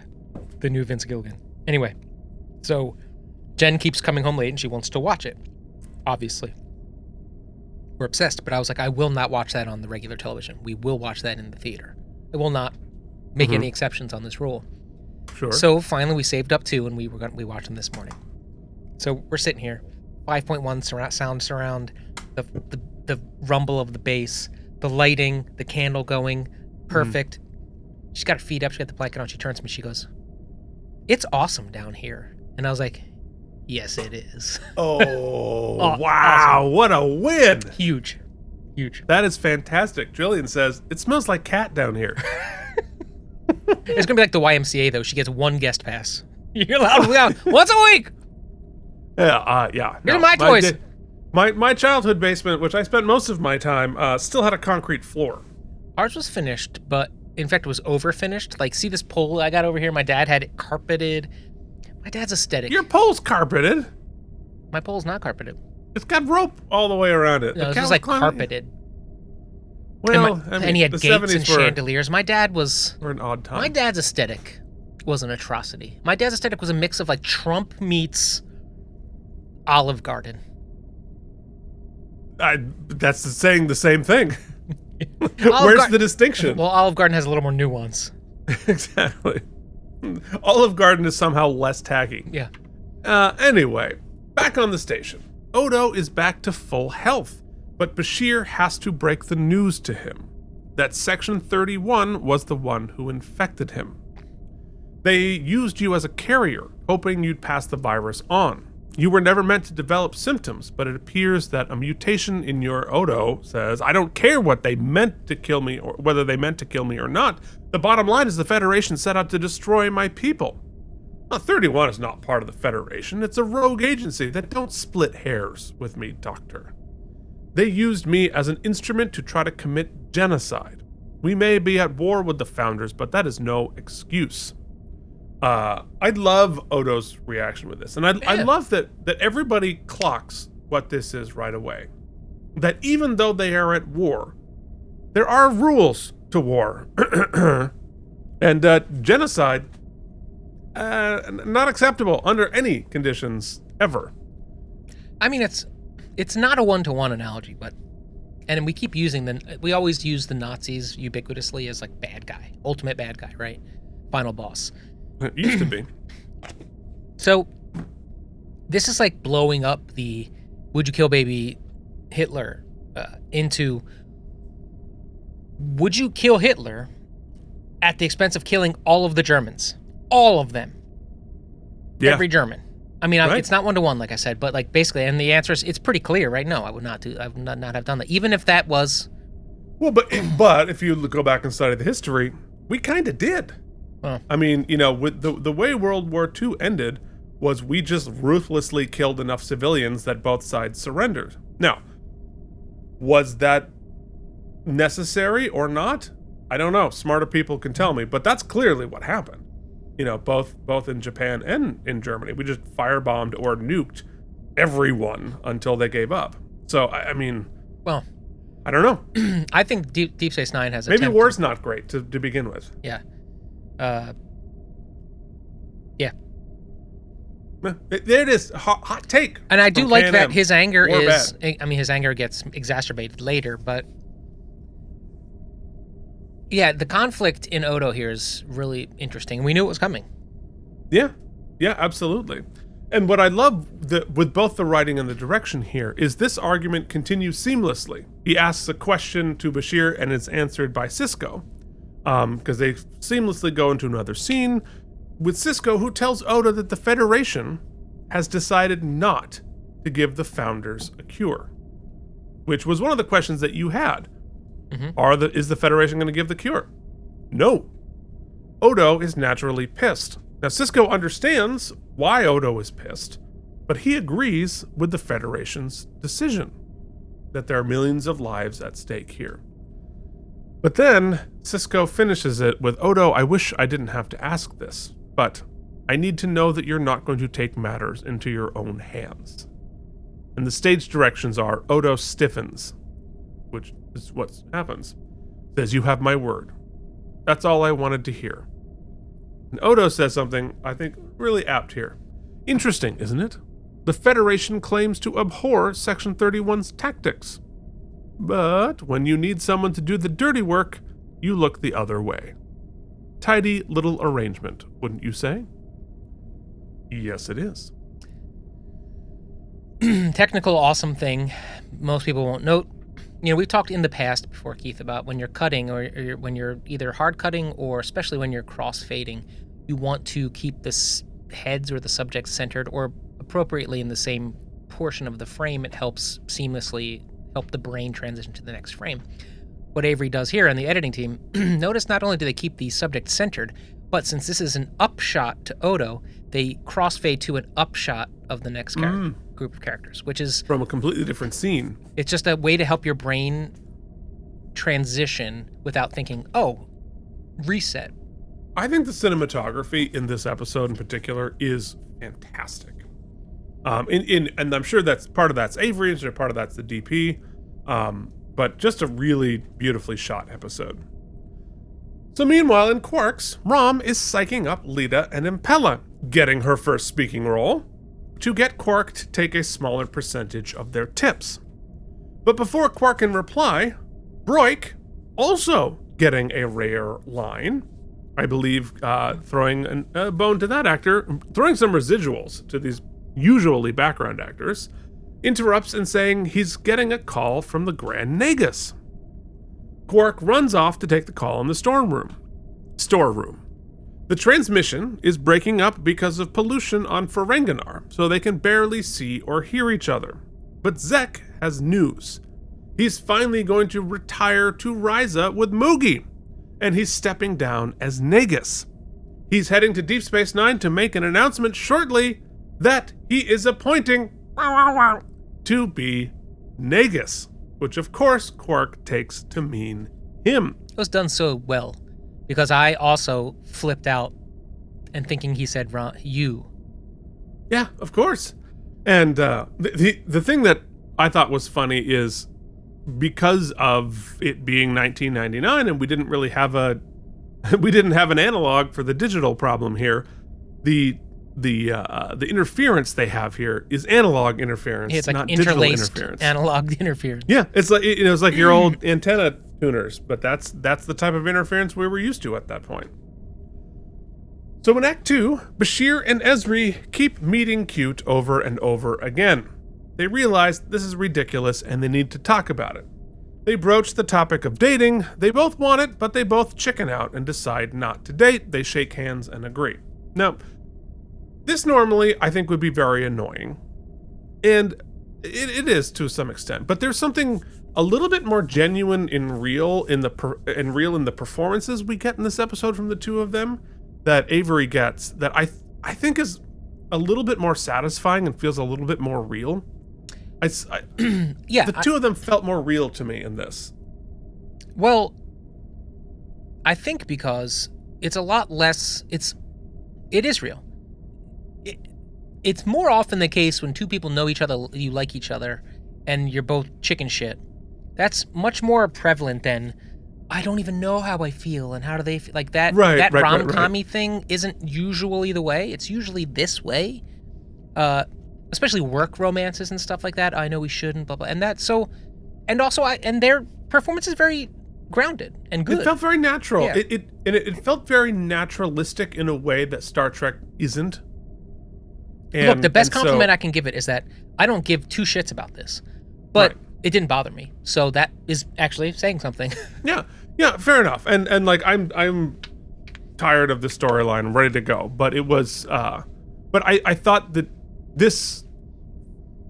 the new Vince Gilligan. Anyway, so Jen keeps coming home late and she wants to watch it. Obviously, we're obsessed. But I was like, I will not watch that on the regular television. We will watch that in the theater. I will not make any exceptions on this rule. Sure. So finally, we saved up 2, and we watched them this morning. So we're sitting here, 5.1 sound surround, the rumble of the bass, the lighting, the candle going, perfect. She's got her feet up, she got the blanket on, she turns to me, she goes, "It's awesome down here." And I was like, "Yes, it is." Oh. wow. Awesome. What a win. Huge. That is fantastic. Jillian says, it smells like cat down here. It's going to be like the YMCA, though. She gets one guest pass. You're allowed once a week. Yeah. Here's my toys. My childhood basement, which I spent most of my time, still had a concrete floor. Ours was finished, but in fact, it was over-finished. Like, see this pole I got over here? My dad had it carpeted. My dad's aesthetic. Your pole's carpeted. My pole's not carpeted. It's got rope all the way around it. No, this is like carpeted. Well, and he had gates and chandeliers. My dad was... Or an odd time. My dad's aesthetic was an atrocity. My dad's aesthetic was a mix of like Trump meets Olive Garden. That's saying the same thing. Where's the distinction? Well, Olive Garden has a little more nuance. Exactly. Olive Garden is somehow less tacky. Yeah. Anyway, back on the station. Odo is back to full health, but Bashir has to break the news to him that Section 31 was the one who infected him. They used you as a carrier, hoping you'd pass the virus on. You were never meant to develop symptoms, but it appears that a mutation in your Odo says, I don't care what they meant to kill me or whether they meant to kill me or not. The bottom line is the Federation set out to destroy my people. Now, 31 is not part of the Federation. It's a rogue agency that don't split hairs with me, Doctor. They used me as an instrument to try to commit genocide. We may be at war with the Founders, but that is no excuse. I love Odo's reaction with this, and I love that everybody clocks what this is right away. That even though they are at war, there are rules to war, and genocide not acceptable under any conditions ever. I mean, it's not a one-to-one analogy, but and we keep using we always use the Nazis ubiquitously as like bad guy, ultimate bad guy, right? Final boss. It used to be. So, this is like blowing up the would you kill baby Hitler into would you kill Hitler at the expense of killing all of the Germans? All of them. Yeah. Every German. I mean, right. It's not one-to-one, like I said, but like basically, and the answer is, it's pretty clear, right? No, I would not have done that. Even if that was... Well, but if you go back and study the history, we kind of did. Well, I mean, with the way World War II ended was we just ruthlessly killed enough civilians that both sides surrendered. Now, was that necessary or not? I don't know. Smarter people can tell me, but that's clearly what happened. Both in Japan and in Germany. We just firebombed or nuked everyone until they gave up. So, I mean... Well... I don't know. I think Deep Space Nine has... Maybe war's not great to begin with. Yeah. Yeah. There it is. Hot take. And I do like that his anger is... Bad. I mean, his anger gets exacerbated later, but... Yeah, the conflict in Odo here is really interesting. We knew it was coming. Yeah, absolutely. And what I love with both the writing and the direction here is this argument continues seamlessly. He asks a question to Bashir and it's answered by Sisko, because they seamlessly go into another scene with Sisko, who tells Odo that the Federation has decided not to give the Founders a cure, which was one of the questions that you had. Mm-hmm. Is the Federation going to give the cure? No. Odo is naturally pissed. Now, Sisko understands why Odo is pissed, but he agrees with the Federation's decision that there are millions of lives at stake here. But then, Sisko finishes it with, Odo, I wish I didn't have to ask this, but I need to know that you're not going to take matters into your own hands. And the stage directions are, Odo stiffens, which is what happens. Says, you have my word. That's all I wanted to hear. And Odo says something, I think, really apt here. Interesting, isn't it? The Federation claims to abhor Section 31's tactics. But when you need someone to do the dirty work, you look the other way. Tidy little arrangement, wouldn't you say? Yes, it is. Technical awesome thing most people won't note. We've talked in the past before, Keith, about when you're cutting or when you're either hard cutting or especially when you're cross fading, you want to keep the heads or the subjects centered or appropriately in the same portion of the frame, it helps seamlessly help the brain transition to the next frame. What Avery does here and the editing team, notice not only do they keep the subject centered, but since this is an upshot to Odo, they crossfade to an upshot of the next group of characters, which is from a completely different scene. It's just a way to help your brain transition without thinking, oh, reset. I think the cinematography in this episode in particular is fantastic. And I'm sure that's part of that's Avery, and part of that's the DP. But just a really beautifully shot episode. So meanwhile, in Quark's, Rom is psyching up Lita and Impella, getting her first speaking role, to get Quark to take a smaller percentage of their tips. But before Quark can reply, Broik, also getting a rare line, I believe throwing a bone to that actor, throwing some residuals to these usually background actors, interrupts and saying he's getting a call from the Grand Nagus. Quark runs off to take the call in the storeroom. The transmission is breaking up because of pollution on Ferenginar, so they can barely see or hear each other. But Zek has news. He's finally going to retire to Ryza with Moogie, and he's stepping down as Nagus. He's heading to Deep Space Nine to make an announcement shortly that he is appointing to be Nagus, which of course Quark takes to mean him. It was done so well, because I also flipped out and thinking he said you. Yeah, of course. And the thing that I thought was funny is because of it being 1999 and we didn't really have an analog for the digital problem here, the interference they have here is analog interference, it's like not digital interlaced interference. Analog interference. Yeah, it's like it's like your old antenna tuners, but that's the type of interference we were used to at that point. So in Act 2, Bashir and Ezri keep meeting Cute over and over again. They realize this is ridiculous and they need to talk about it. They broach the topic of dating. They both want it, but they both chicken out and decide not to date. They shake hands and agree. Now, this normally, I think, would be very annoying. And it is to some extent. But there's something a little bit more genuine and real in the performances we get in this episode from the two of them that Avery gets that I think is a little bit more satisfying and feels a little bit more real. The two of them felt more real to me in this. Well, I think because it's a lot less, it is real. It's more often the case when two people know each other, you like each other, and you're both chicken shit. That's much more prevalent than, I don't even know how I feel and how do they feel. Like that, that rom-com-y thing isn't usually the way. It's usually this way. Especially work romances and stuff like that. I know we shouldn't, blah, blah. And that, so, and also, and their performance is very grounded and good. It felt very natural. Yeah. It felt very naturalistic in a way that Star Trek isn't. Look, the best compliment I can give it is that I don't give two shits about this, but it didn't bother me. So that is actually saying something. Yeah, fair enough. And like I'm tired of the storyline. I'm ready to go. But it was, but I thought that this,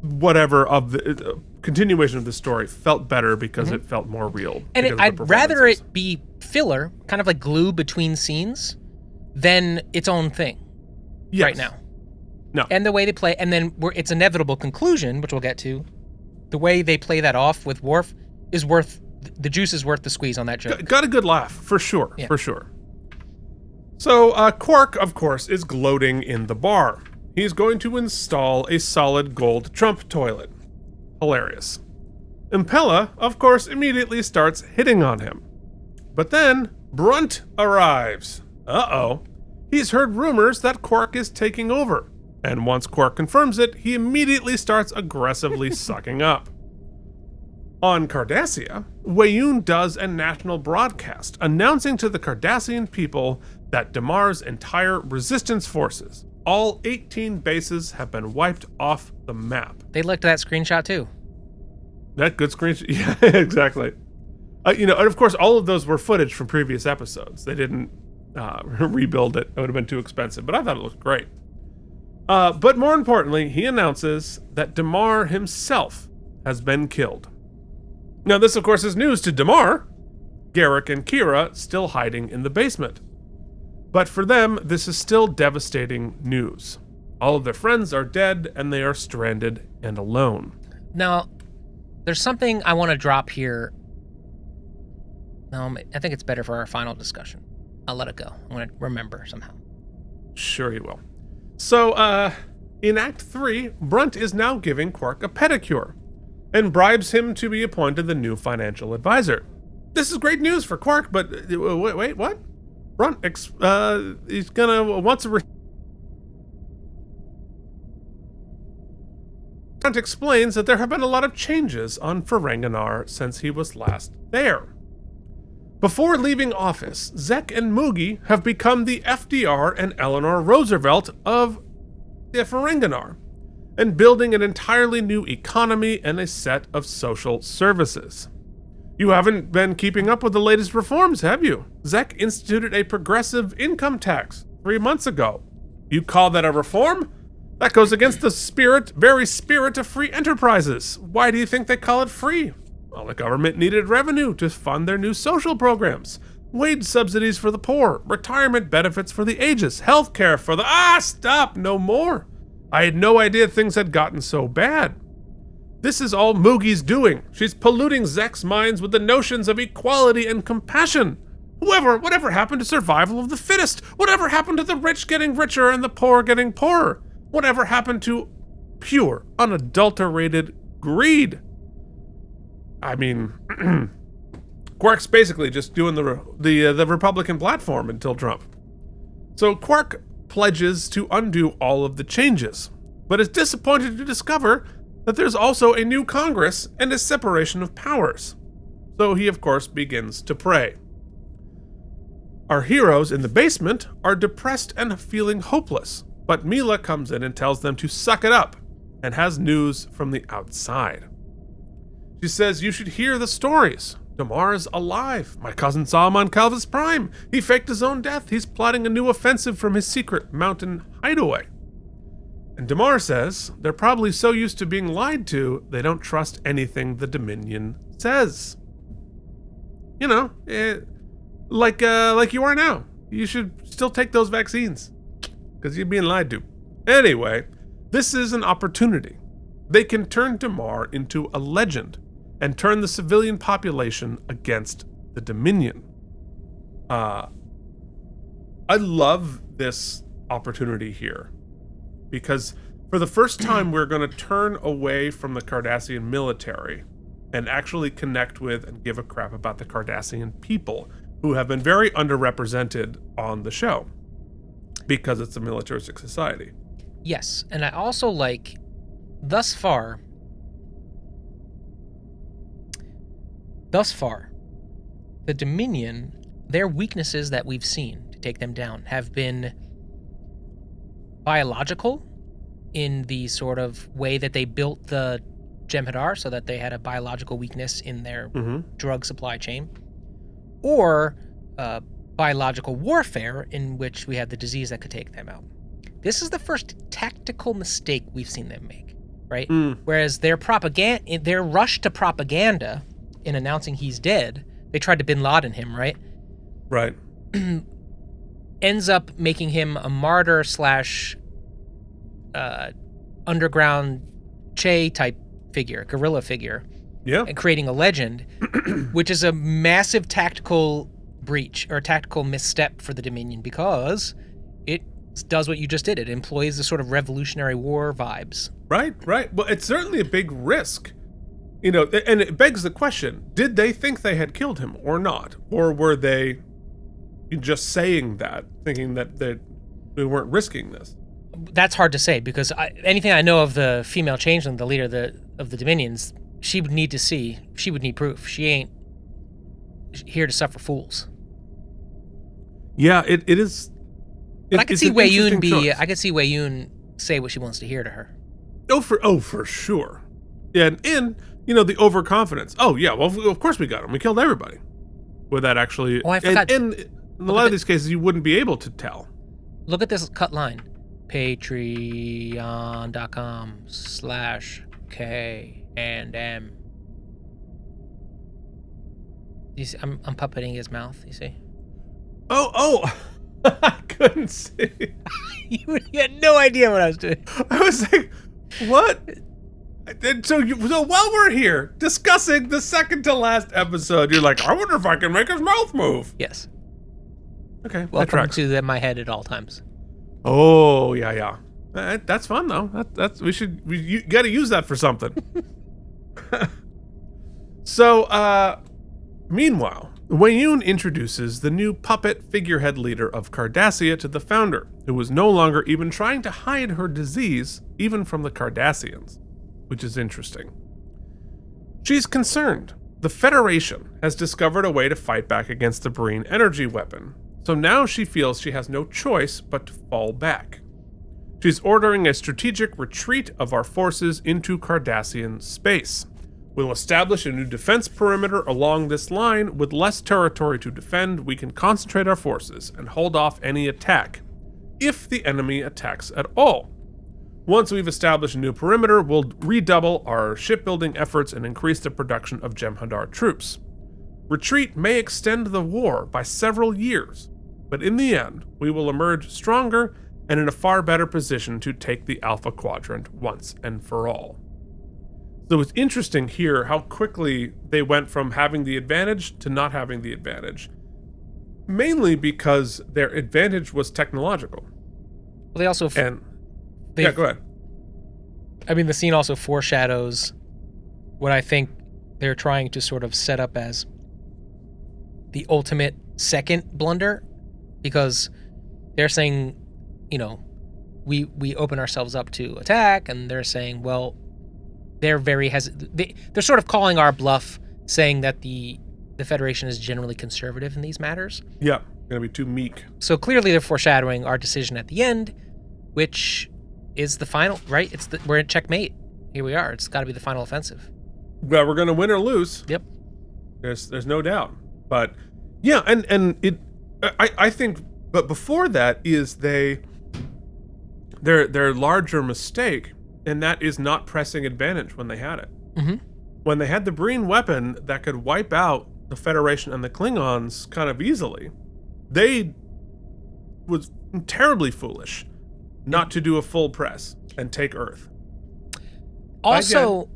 whatever of the continuation of the story felt better because it felt more real. And I'd rather it be filler, kind of like glue between scenes, than its own thing. Yes. Right now. No. And the way they play, and then its inevitable conclusion, which we'll get to, the way they play that off with Worf is worth, the juice is worth the squeeze on that joke. Got a good laugh, for sure, for sure. So Quark, of course, is gloating in the bar. He's going to install a solid gold Trump toilet. Hilarious. Impella, of course, immediately starts hitting on him. But then, Brunt arrives. Uh-oh. He's heard rumors that Quark is taking over. And once Quark confirms it, he immediately starts aggressively sucking up. On Cardassia, Weyoun does a national broadcast announcing to the Cardassian people that Damar's entire resistance forces, all 18 bases, have been wiped off the map. They looked at that screenshot too. That good screenshot? Yeah, exactly. And of course, all of those were footage from previous episodes. They didn't rebuild it. It would have been too expensive, but I thought it looked great. But more importantly, he announces that Damar himself has been killed. Now, this, of course, is news to Damar, Garrick, and Kira still hiding in the basement. But for them, this is still devastating news. All of their friends are dead, and they are stranded and alone. Now, there's something I want to drop here. I think it's better for our final discussion. I'll let it go. I'm going to remember somehow. Sure you will. So, in Act 3, Brunt is now giving Quark a pedicure and bribes him to be appointed the new financial advisor. This is great news for Quark, but wait, what? Brunt, he's gonna wants a Brunt explains that there have been a lot of changes on Ferenginar since he was last there. Before leaving office, Zek and Moogie have become the FDR and Eleanor Roosevelt of the Ferenginar, and building an entirely new economy and a set of social services. You haven't been keeping up with the latest reforms, have you? Zek instituted a progressive income tax 3 months ago. You call that a reform? That goes against the very spirit of free enterprises. Why do you think they call it free? Well, the government needed revenue to fund their new social programs. Wage subsidies for the poor, retirement benefits for the ages, health care for the... Stop! No more! I had no idea things had gotten so bad. This is all Moogie's doing. She's polluting Zek's minds with the notions of equality and compassion. Whatever happened to survival of the fittest? Whatever happened to the rich getting richer and the poor getting poorer? Whatever happened to pure, unadulterated greed? I mean, Quark's basically just doing the Republican platform until Trump. So Quark pledges to undo all of the changes, but is disappointed to discover that there's also a new Congress and a separation of powers. So he, of course, begins to pray. Our heroes in the basement are depressed and feeling hopeless, but Mila comes in and tells them to suck it up and has news from the outside. She says, you should hear the stories. Damar is alive. My cousin saw him on Calvis Prime. He faked his own death. He's plotting a new offensive from his secret mountain hideaway. And Damar says they're probably so used to being lied to, they don't trust anything the Dominion says. You know, like you are now. You should still take those vaccines, because you're being lied to. Anyway, this is an opportunity. They can turn Damar into a legend and turn the civilian population against the Dominion. I love this opportunity here, because for the first time we're going to turn away from the Cardassian military and actually connect with and give a crap about the Cardassian people, who have been very underrepresented on the show because it's a militaristic society. Yes, and I also like, thus far, the Dominion, their weaknesses that we've seen to take them down have been biological, in the sort of way that they built the Jem'Hadar, so that they had a biological weakness in their drug supply chain, or biological warfare, in which we had the disease that could take them out. This is the first tactical mistake we've seen them make, right? Whereas their rush to propaganda in announcing he's dead, they tried to Bin Laden him, right? Right. Ends up making him a martyr / underground Che type figure, guerrilla figure. Yeah. And creating a legend, which is a massive tactical breach or tactical misstep for the Dominion, because it does what you just did. It employs the sort of Revolutionary War vibes. Right. Well, it's certainly a big risk. You know, and it begs the question, did they think they had killed him or not? Or were they just saying that, thinking that they weren't risking this? That's hard to say, because anything I know of the female changeling, the leader of the Dominions, she would need proof. She ain't here to suffer fools. Yeah, it is. But I could see Wei Yun say what she wants to hear to her. Oh, for sure. And the overconfidence. Oh yeah, well of course we got him. We killed everybody. Without actually. Oh, I forgot. And in a lot of these cases, you wouldn't be able to tell. Look at this cut line. Patreon.com/K&M. You see, I'm puppeting his mouth, you see? Oh! I couldn't see. You had no idea what I was doing. I was like, what? And so while we're here discussing the second to last episode, you're like, I wonder if I can make his mouth move. Yes. Okay. Welcome to my head at all times. Oh, yeah. That's fun though. You got to use that for something. So, meanwhile, Weyoun introduces the new puppet figurehead leader of Cardassia to the Founder, who was no longer even trying to hide her disease, even from the Cardassians, which is interesting. She's concerned. The Federation has discovered a way to fight back against the Breen energy weapon, so now she feels she has no choice but to fall back. She's ordering a strategic retreat of our forces into Cardassian space. We'll establish a new defense perimeter along this line. With less territory to defend, we can concentrate our forces and hold off any attack, if the enemy attacks at all. Once we've established a new perimeter, we'll redouble our shipbuilding efforts and increase the production of Jem'Hadar troops. Retreat may extend the war by several years, but in the end, we will emerge stronger and in a far better position to take the Alpha Quadrant once and for all. So it's interesting here how quickly they went from having the advantage to not having the advantage. Mainly because their advantage was technological. Well, they also... Yeah, go ahead. I mean, the scene also foreshadows what I think they're trying to sort of set up as the ultimate second blunder, because they're saying, you know, we open ourselves up to attack, and they're saying, well, they're very they're sort of calling our bluff, saying that the Federation is generally conservative in these matters. Yeah, gonna be too meek. So clearly they're foreshadowing our decision at the end, which is the final, right? We're at checkmate. Here we are. It's got to be the final offensive. Well, we're gonna win or lose. Yep. There's no doubt. But yeah, and I think, but before that is their larger mistake, and that is not pressing advantage when they had it. Mm-hmm. When they had the Breen weapon that could wipe out the Federation and the Klingons kind of easily, they was terribly foolish not to do a full press and take Earth. Also,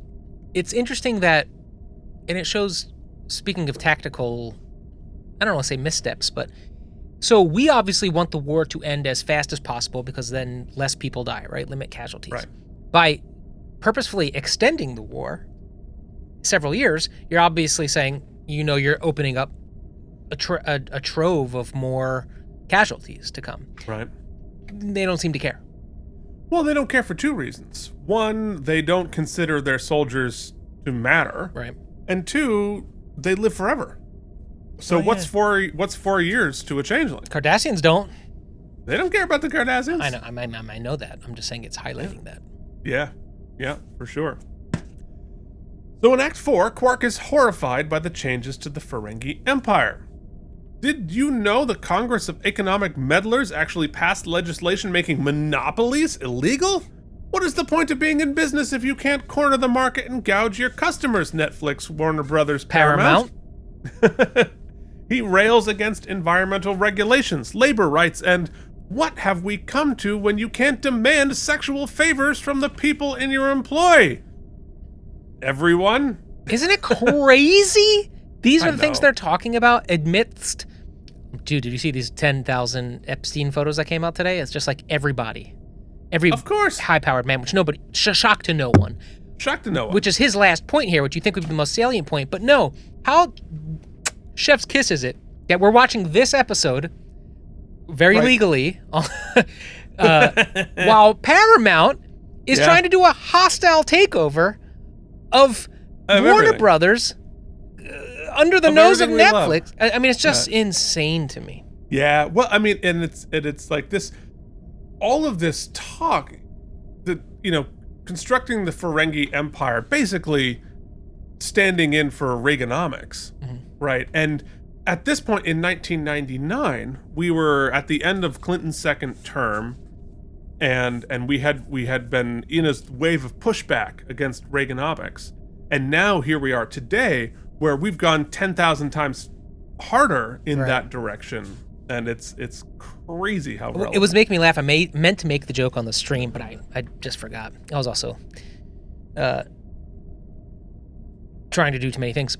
it's interesting that, and it shows, speaking of tactical, I don't want to say missteps, but so we obviously want the war to end as fast as possible because then less people die, right? Limit casualties. Right. By purposefully extending the war several years, you're obviously saying, you know, you're opening up a trove of more casualties to come. Right. They don't seem to care. Well, they don't care for two reasons. One, they don't consider their soldiers to matter. Right. And two, they live forever. So what's 4 years to a changeling? Cardassians don't. They don't care about the Cardassians. I know. I know that. I'm just saying it's highlighting that. Yeah, for sure. So in Act 4, Quark is horrified by the changes to the Ferengi Empire. Did you know the Congress of Economic Meddlers actually passed legislation making monopolies illegal? What is the point of being in business if you can't corner the market and gouge your customers? Netflix, Warner Brothers, Paramount? He rails against environmental regulations, labor rights, and what have we come to when you can't demand sexual favors from the people in your employ? Everyone? Isn't it crazy? These are the things they're talking about amidst... Dude, did you see these 10,000 Epstein photos that came out today? It's just like everybody. Of course. High-powered man, which nobody... Shocked to no one. Shocked to no one. Which is his last point here, which you think would be the most salient point. But no, how chef's kiss is it that we're watching this episode very legally while Paramount is trying to do a hostile takeover of Warner Brothers under the nose of Netflix. I mean, it's just insane to me. Yeah, well, I mean, and it's like this, all of this talk that, you know, constructing the Ferengi Empire, basically standing in for Reaganomics, right? And at this point in 1999, we were at the end of Clinton's second term, and we had been in a wave of pushback against Reaganomics, and now here we are today, where we've gone 10,000 times harder in that direction, and it's crazy how relevant. It was making me laugh. I meant to make the joke on the stream, but I just forgot. I was also trying to do too many things.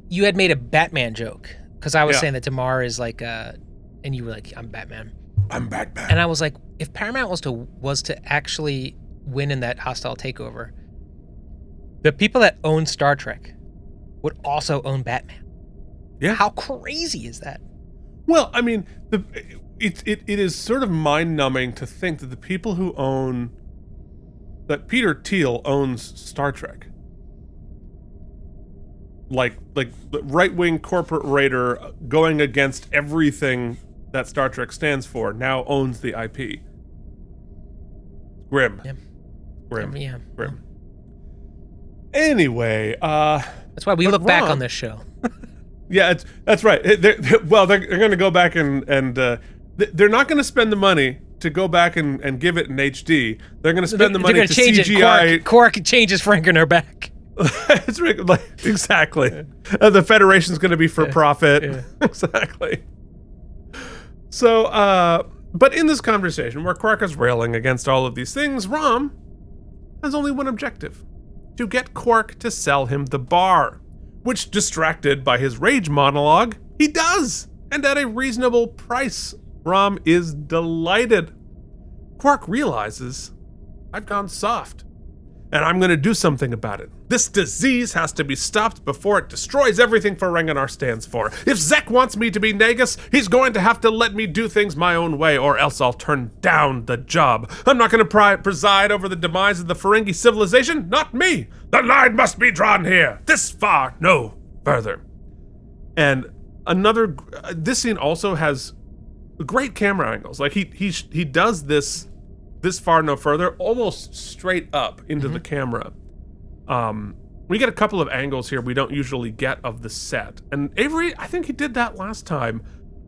You had made a Batman joke, because I was saying that Damar is like, and you were like, I'm Batman. I'm Batman. And I was like, if Paramount was to actually win in that hostile takeover, the people that own Star Trek would also own Batman. Yeah. How crazy is that? Well, I mean, it is sort of mind-numbing to think that the people who own, that Peter Thiel owns Star Trek, like the right-wing corporate raider going against everything that Star Trek stands for, now owns the IP. Grim. Yeah. Grim. Yeah. Grim. Anyway, that's why we look back on this show. Yeah, that's right. They're going to go back and they're not going to spend the money to go back and give it in HD. They're going to spend the money to CGI. Quark changes Frank and her back. It's exactly. The Federation's going to be for profit. Yeah. Exactly. So, but in this conversation where Quark is railing against all of these things, Rom has only one objective: to get Quark to sell him the bar. Which, distracted by his rage monologue, he does, and at a reasonable price. Rom is delighted. Quark realizes, I've gone soft, and I'm going to do something about it. This disease has to be stopped before it destroys everything Ferenginar stands for. If Zek wants me to be Nagus, he's going to have to let me do things my own way, or else I'll turn down the job. I'm not going to preside over the demise of the Ferengi civilization, not me. The line must be drawn here. This far, no further. And this scene also has great camera angles. Like he does this far, no further, almost straight up into the camera. We get a couple of angles here we don't usually get of the set. And Avery, I think he did that last time.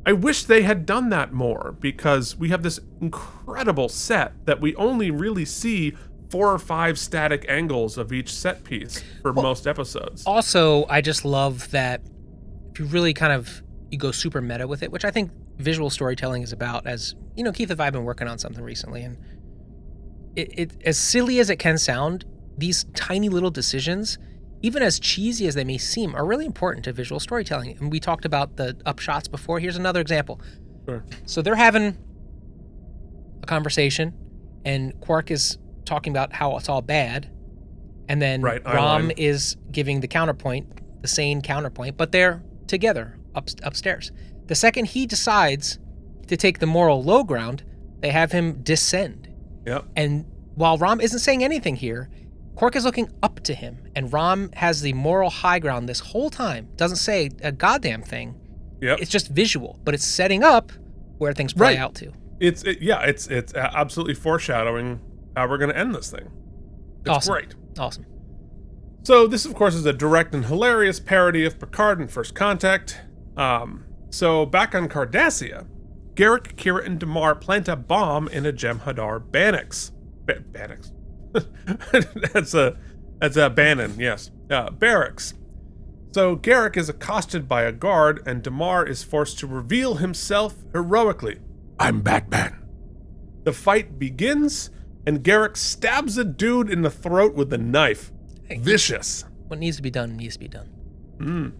I wish they had done that more, because we have this incredible set that we only really see 4 or 5 static angles of each set piece for most episodes. Also, I just love that if you really you go super meta with it, which I think visual storytelling is about. As you know, Keith and I have been working on something recently, and it as silly as it can sound, these tiny little decisions, even as cheesy as they may seem, are really important to visual storytelling. And we talked about the upshots before. Here's another example. Sure. So they're having a conversation, and Quark is talking about how it's all bad, and then Rom is giving the sane counterpoint, but they're together upstairs. The second he decides to take the moral low ground, they have him descend. Yep. And while Rom isn't saying anything here, Quark is looking up to him, and Rom has the moral high ground this whole time. Doesn't say a goddamn thing. Yep. It's just visual, but it's setting up where things play out to. It's absolutely foreshadowing how we're going to end this thing. It's awesome. Great. Awesome. So this, of course, is a direct and hilarious parody of Picard and First Contact. So back on Cardassia, Garak, Kira, and Damar plant a bomb in a Jem'Hadar Bannox. Bannox. That's a Bannon, yes. Barracks. So Garak is accosted by a guard, and Damar is forced to reveal himself heroically. I'm Batman. The fight begins, and Garak stabs a dude in the throat with a knife. Vicious. What needs to be done needs to be done.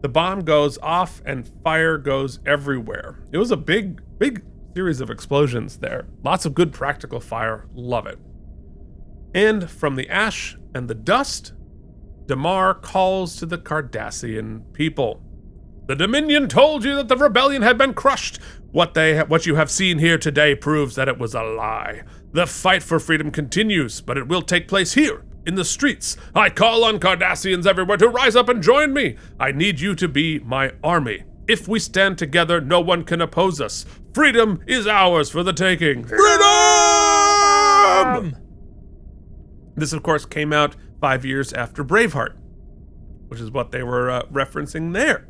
The bomb goes off, and fire goes everywhere. It was a big series of explosions there. Lots of good practical fire. Love it. And from the ash and the dust, Damar calls to the Cardassian people. The Dominion told you that the rebellion had been crushed. What you have seen here today proves that it was a lie. The fight for freedom continues, but it will take place here, in the streets. I call on Cardassians everywhere to rise up and join me. I need you to be my army. If we stand together, no one can oppose us. Freedom is ours for the taking. Freedom! This, of course, came out 5 years after Braveheart, which is what they were referencing there.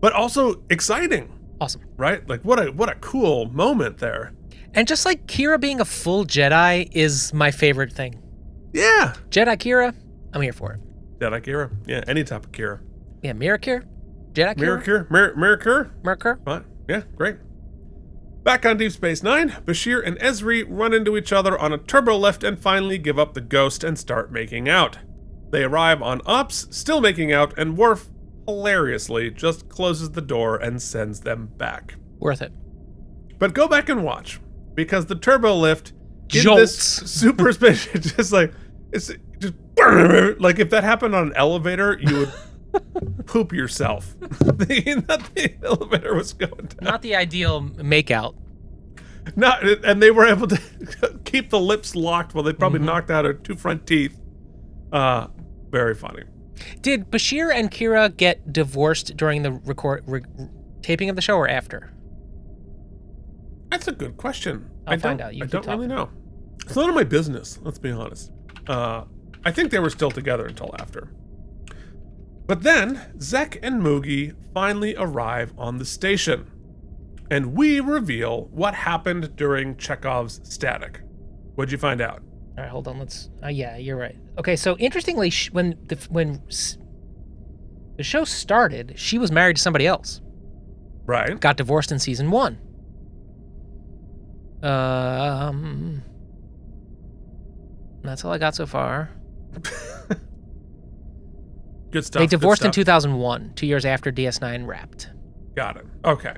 But also exciting. Awesome. Right? Like, what a cool moment there. And just like Kira being a full Jedi is my favorite thing. Yeah. Jedi Kira, I'm here for it. Jedi Kira. Yeah, any type of Kira. Yeah, Mirror Kira? Jedi Kira? Mirror Kira? Mirror Kira? Fine. Yeah, great. Back on Deep Space Nine, Bashir and Ezri run into each other on a turbo lift and finally give up the ghost and start making out. They arrive on Ops, still making out, and Worf, hilariously, just closes the door and sends them back. Worth it. But go back and watch, because the turbo lift in Jolts. this super spaceship, just like, it's just, like if that happened on an elevator, you would poop yourself. Thinking that the elevator was going down. Not the ideal makeout. And they were able to keep the lips locked while they probably knocked out her 2 front teeth. Very funny. Did Bashir and Kira get divorced during the taping of the show or after? That's a good question. I'll find out. I don't really know. It's none of my business, let's be honest. I think they were still together until after. But then, Zek and Moogie finally arrive on the station. And we reveal what happened during Chekhov's static. What'd you find out? All right, hold on. Let's. Yeah, you're right. Okay, so interestingly, when the show started, she was married to somebody else. Right. Got divorced in season 1. That's all I got so far. Good stuff. They divorced in 2001, 2 years after DS9 wrapped. Got it. Okay.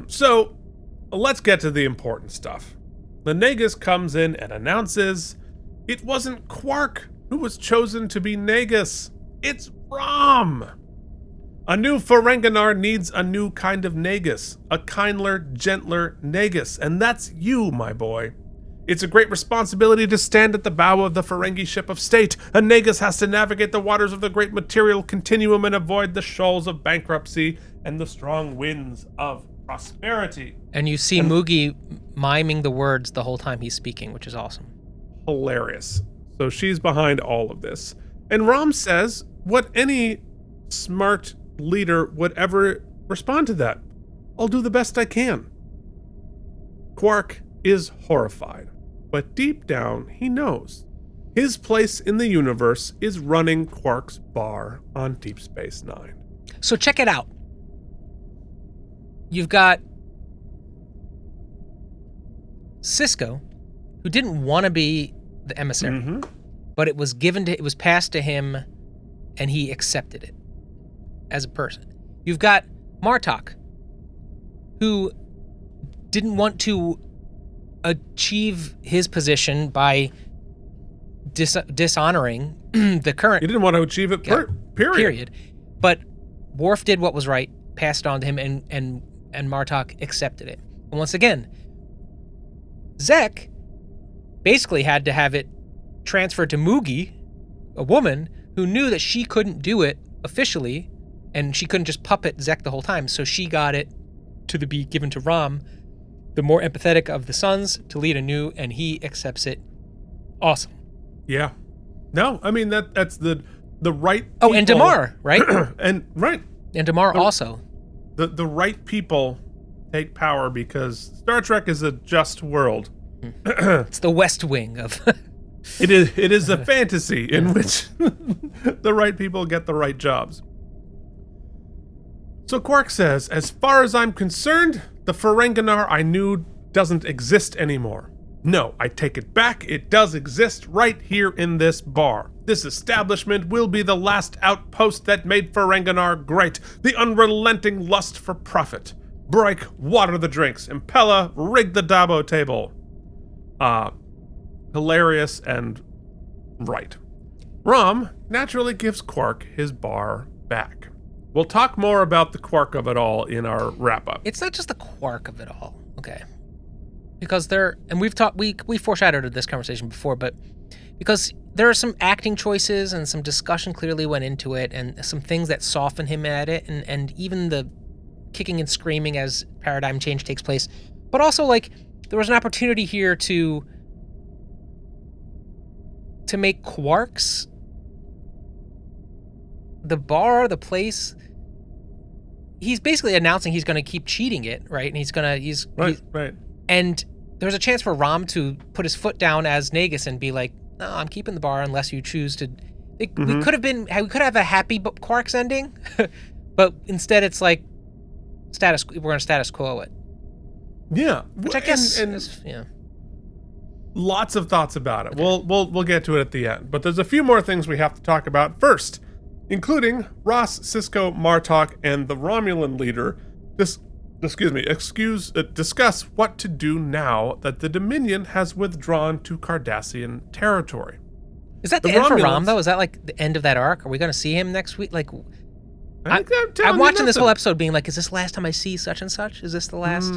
So let's get to the important stuff. The Nagus comes in and announces it wasn't Quark who was chosen to be Nagus. It's Rom. A new Ferenginar needs a new kind of Nagus, a kindler, gentler Nagus, and that's you, my boy. It's a great responsibility to stand at the bow of the Ferengi ship of state. A Nagus has to navigate the waters of the great material continuum and avoid the shoals of bankruptcy and the strong winds of prosperity. And you see Moogie miming the words the whole time he's speaking, which is awesome. Hilarious. So she's behind all of this. And Rom says what any smart leader would ever respond to that. I'll do the best I can. Quark is horrified, but deep down he knows his place in the universe is running Quark's bar on Deep Space Nine. So check it out. You've got Sisko, who didn't want to be the emissary, but it was passed to him, and he accepted it as a person. You've got Martok, who didn't want to achieve his position by dishonoring the current. He didn't want to achieve it. Period. But Worf did what was right, passed on to him, and Martok accepted it. And once again, Zek basically had to have it transferred to Moogie, a woman who knew that she couldn't do it officially, and she couldn't just puppet Zek the whole time. So she got it to be given to Rom, the more empathetic of the sons, to lead anew, and he accepts it. Awesome. Yeah. No, I mean that's the right people. Oh, and Damar, right? And Damar also. The right people take power because Star Trek is a just world. It's the West Wing of It is a fantasy in which the right people get the right jobs. So Quark says, as far as I'm concerned, the Ferenginar I knew doesn't exist anymore. No, I take it back. It does exist right here in this bar. This establishment will be the last outpost that made Ferenginar great. The unrelenting lust for profit. Break, water the drinks. Impella, rig the Dabo table. Hilarious and right. Rom naturally gives Quark his bar back. We'll talk more about the Quark of it all in our wrap-up. It's not just the Quark of it all, okay? Because we foreshadowed this conversation before, but because there are some acting choices and some discussion clearly went into it, and some things that soften him at it, and even the kicking and screaming as paradigm change takes place. But also, like, there was an opportunity here to make Quark's the bar, the place. he's basically announcing he's going to keep cheating it, right? And Right. And there's a chance for Rom to put his foot down as Nagus and be like, "No, I'm keeping the bar unless you choose to." We could have a happy Quark's ending, but instead it's like we're going to status quo it. Yeah, which I guess lots of thoughts about it. Okay. We'll get to it at the end, but there's a few more things we have to talk about first, including Ross, Sisko, Martok, and the Romulan leader discuss what to do now that the Dominion has withdrawn to Cardassian territory. Is that the end for Rom, though? Is that like the end of that arc? Are we going to see him next week? Like, I'm watching this whole episode being like, is this the last time I see such and such? Is this the last?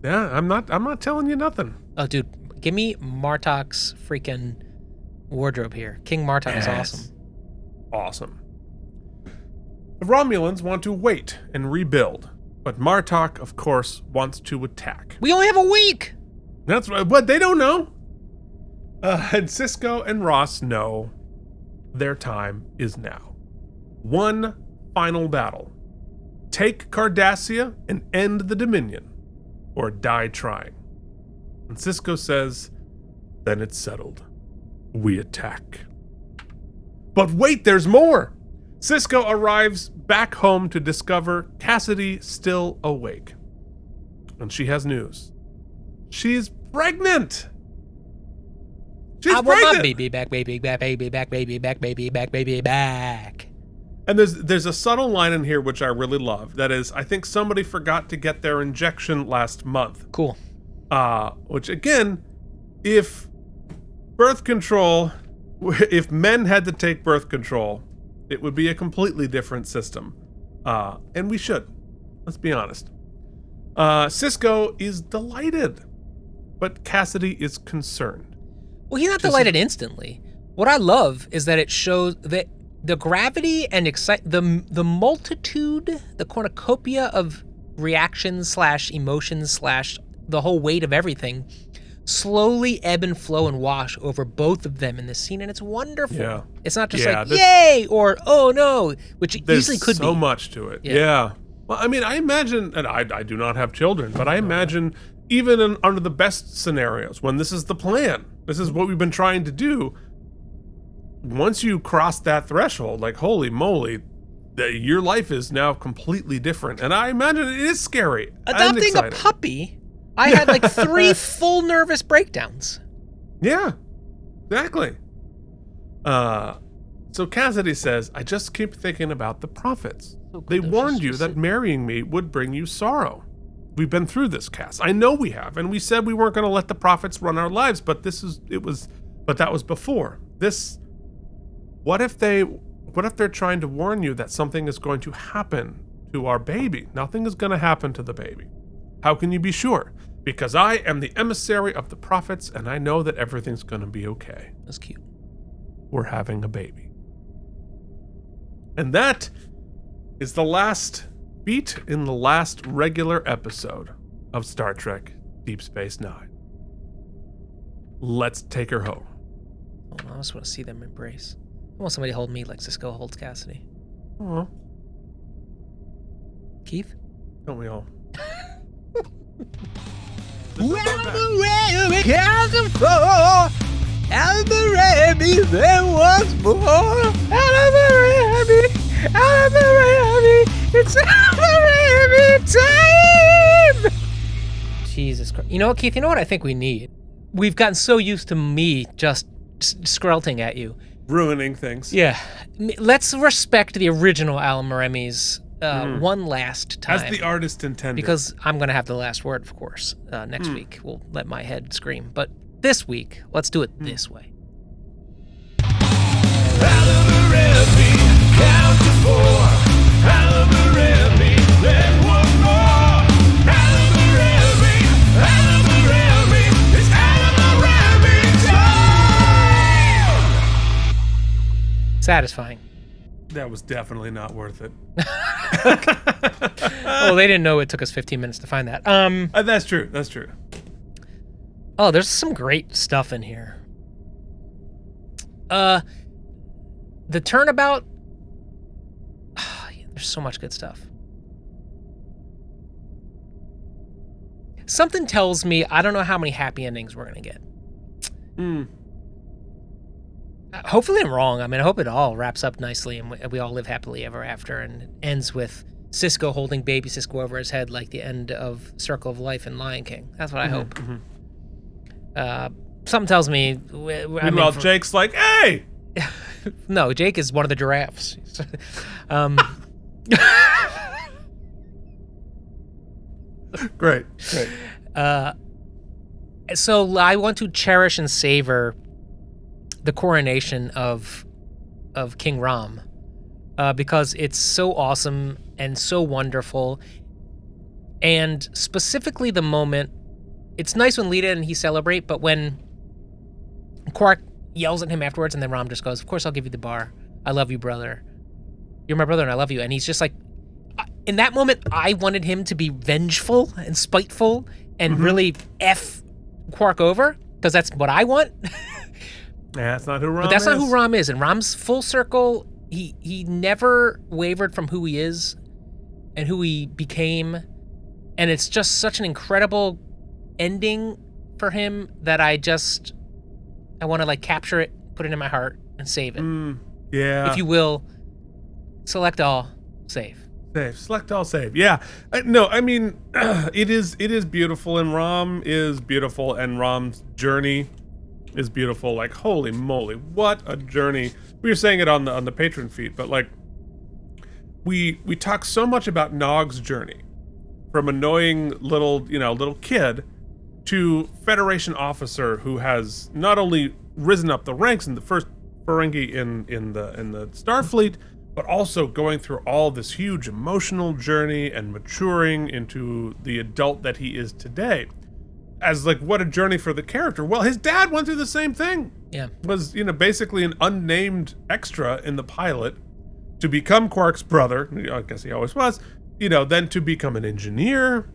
Yeah, I'm not telling you nothing. Oh, dude, give me Martok's freaking wardrobe here. King Martok is awesome. Awesome. The Romulans want to wait and rebuild, but Martok, of course, wants to attack. We only have a week! That's right, but they don't know. And Sisko and Ross know their time is now. One final battle. Take Cardassia and end the Dominion, or die trying. And Sisko says, then it's settled. We attack. But wait, there's more! Sisko arrives back home to discover Cassidy still awake. And she has news. She's pregnant! I want my baby back, baby back, baby back, baby back, baby back, baby back. And there's a subtle line in here which I really love. That is, I think somebody forgot to get their injection last month. Cool. Which again, if men had to take birth control, it would be a completely different system. And we should. Let's be honest. Sisko is delighted, but Cassidy is concerned. Well, he's not delighted instantly. What I love is that it shows that the gravity and the multitude, the cornucopia of reactions / emotions / the whole weight of everything slowly ebb and flow and wash over both of them in this scene, and it's wonderful. Yeah. It's not just yay or oh no, which easily could be. There's so much to it. Yeah. Well, I mean, I imagine, and I do not have children, but I imagine even under the best scenarios, when this is the plan, this is what we've been trying to do, once you cross that threshold, like, holy moly, your life is now completely different. And I imagine it is scary. Adopting a puppy, I had like 3 full nervous breakdowns. Yeah, exactly. So Cassidy says, I just keep thinking about the prophets. They warned you that marrying me would bring you sorrow. We've been through this, Cass. I know we have, and we said we weren't going to let the prophets run our lives, but that was before. What if they're trying to warn you that something is going to happen to our baby? Nothing is going to happen to the baby. How can you be sure? Because I am the emissary of the prophets, and I know that everything's going to be okay. That's cute. We're having a baby. And that is the last beat in the last regular episode of Star Trek Deep Space Nine. Let's take her home. Oh, I just want to see them embrace. I want somebody to hold me like Sisko holds Cassidy. Oh. Keith? Don't we all? AlamarEmmys, there was more. AlamarEmmys, it's AlamarEmmys time! Jesus Christ. You know what, Keith? You know what I think we need? We've gotten so used to me just skrelting at you. Ruining things. Yeah. Let's respect the original AlamarEmmys one last time. As the artist intended. Because I'm going to have the last word, of course. Next week, we'll let my head scream. But this week, let's do it this way. AlamarEmmys, count to 4. AlamarEmmys, then one more. AlamarEmmys, it's AlamarEmmys time! Satisfying. That was definitely not worth it. Oh, they didn't know it took us 15 minutes to find that. That's true. That's true. Oh, there's some great stuff in here. The turnabout. There's so much good stuff. Something tells me I don't know how many happy endings we're gonna get. Hopefully I'm wrong. I mean, I hope it all wraps up nicely and we all live happily ever after, and it ends with Cisco holding baby Cisco over his head like the end of Circle of Life in Lion King. That's what I hope. Something tells me. Meanwhile, Jake's like, "Hey." No, Jake is one of the giraffes. Great. So I want to cherish and savor the coronation of King Ram, because it's so awesome and so wonderful, and specifically the moment. It's nice when Lita and he celebrate, but when Quark yells at him afterwards, and then Ram just goes, "Of course I'll give you the bar. I love you, brother. You're my brother, and I love you." And he's just like, in that moment, I wanted him to be vengeful and spiteful and really F Quark over, because that's what I want. Yeah, that's not who Ram is. But that's not who Ram is. And Ram's full circle, he never wavered from who he is and who he became. And it's just such an incredible ending for him that I want to like capture it, put it in my heart, and save it. Yeah. If you will, select all, save. Select all, save. Yeah. No, I mean, it is beautiful, and Ram is beautiful, and Ram's journey is beautiful. Like, holy moly, what a journey. We were saying it on the Patron feed, but like, we talk so much about Nog's journey from annoying little kid to Federation officer who has not only risen up the ranks in the first Ferengi in the Starfleet, but also going through all this huge emotional journey and maturing into the adult that he is today. As like, what a journey for the character. Well, his dad went through the same thing. Yeah. Was, basically an unnamed extra in the pilot to become Quark's brother. I guess he always was. Then to become an engineer,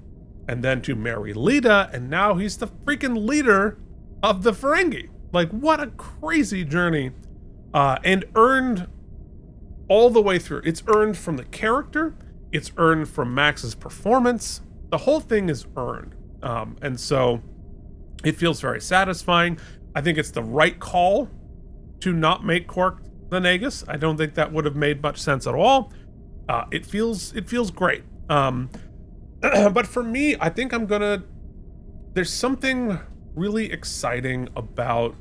and then to marry Lita, and now he's the freaking leader of the Ferengi. Like, what a crazy journey. And earned all the way through. It's earned from the character. It's earned from Max's performance. The whole thing is earned. And so it feels very satisfying. I think it's the right call to not make Quark the Nagus. I don't think that would have made much sense at all. It feels great. But for me, I think there's something really exciting about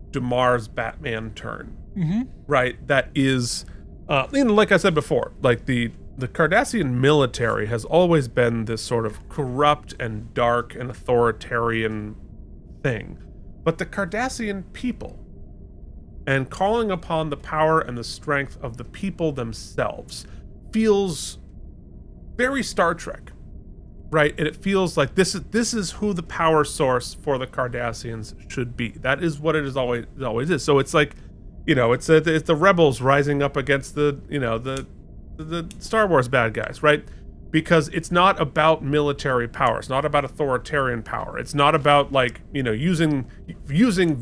Damar's Batman turn. Right? That is, like I said before, like the Cardassian military has always been this sort of corrupt and dark and authoritarian thing. But the Cardassian people, and calling upon the power and the strength of the people themselves, feels very Star Trek, right? And it feels like this is who the power source for the Cardassians should be. That is what it always is. So it's like, it's the rebels rising up against the Star Wars bad guys, right? Because it's not about military power. It's not about authoritarian power. It's not about like, using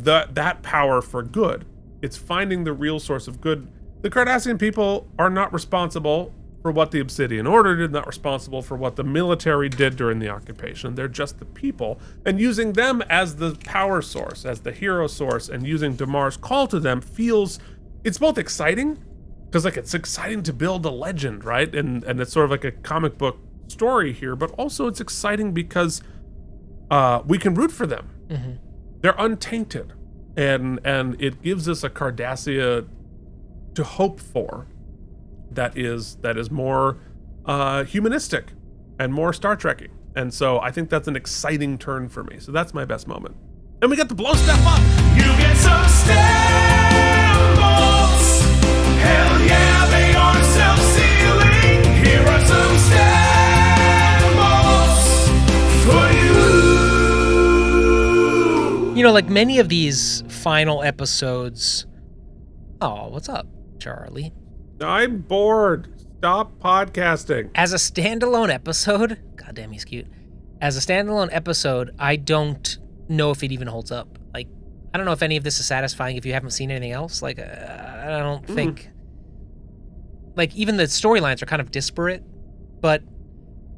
that power for good. It's finding the real source of good. The Cardassian people are not responsible for what the Obsidian Order did, not responsible for what the military did during the occupation. They're just the people. And using them as the power source, as the hero source, and using Damar's call to them it's both exciting, because like it's exciting to build a legend, right? And it's sort of like a comic book story here, but also it's exciting because we can root for them. They're untainted, and it gives us a Cardassia to hope for that is more humanistic and more Star Trek-y. And so I think that's an exciting turn for me. So that's my best moment. And we get to blow stuff up. You get some stem bolts. Hell yeah, they are self-sealing. Here are some stem bolts for you. Like many of these final episodes. Oh, what's up, Charlie? I'm bored. Stop podcasting. As a standalone episode, goddamn, he's cute. As a standalone episode, I don't know if it even holds up. Like, I don't know if any of this is satisfying if you haven't seen anything else. Like, I don't think. Like, even the storylines are kind of disparate, but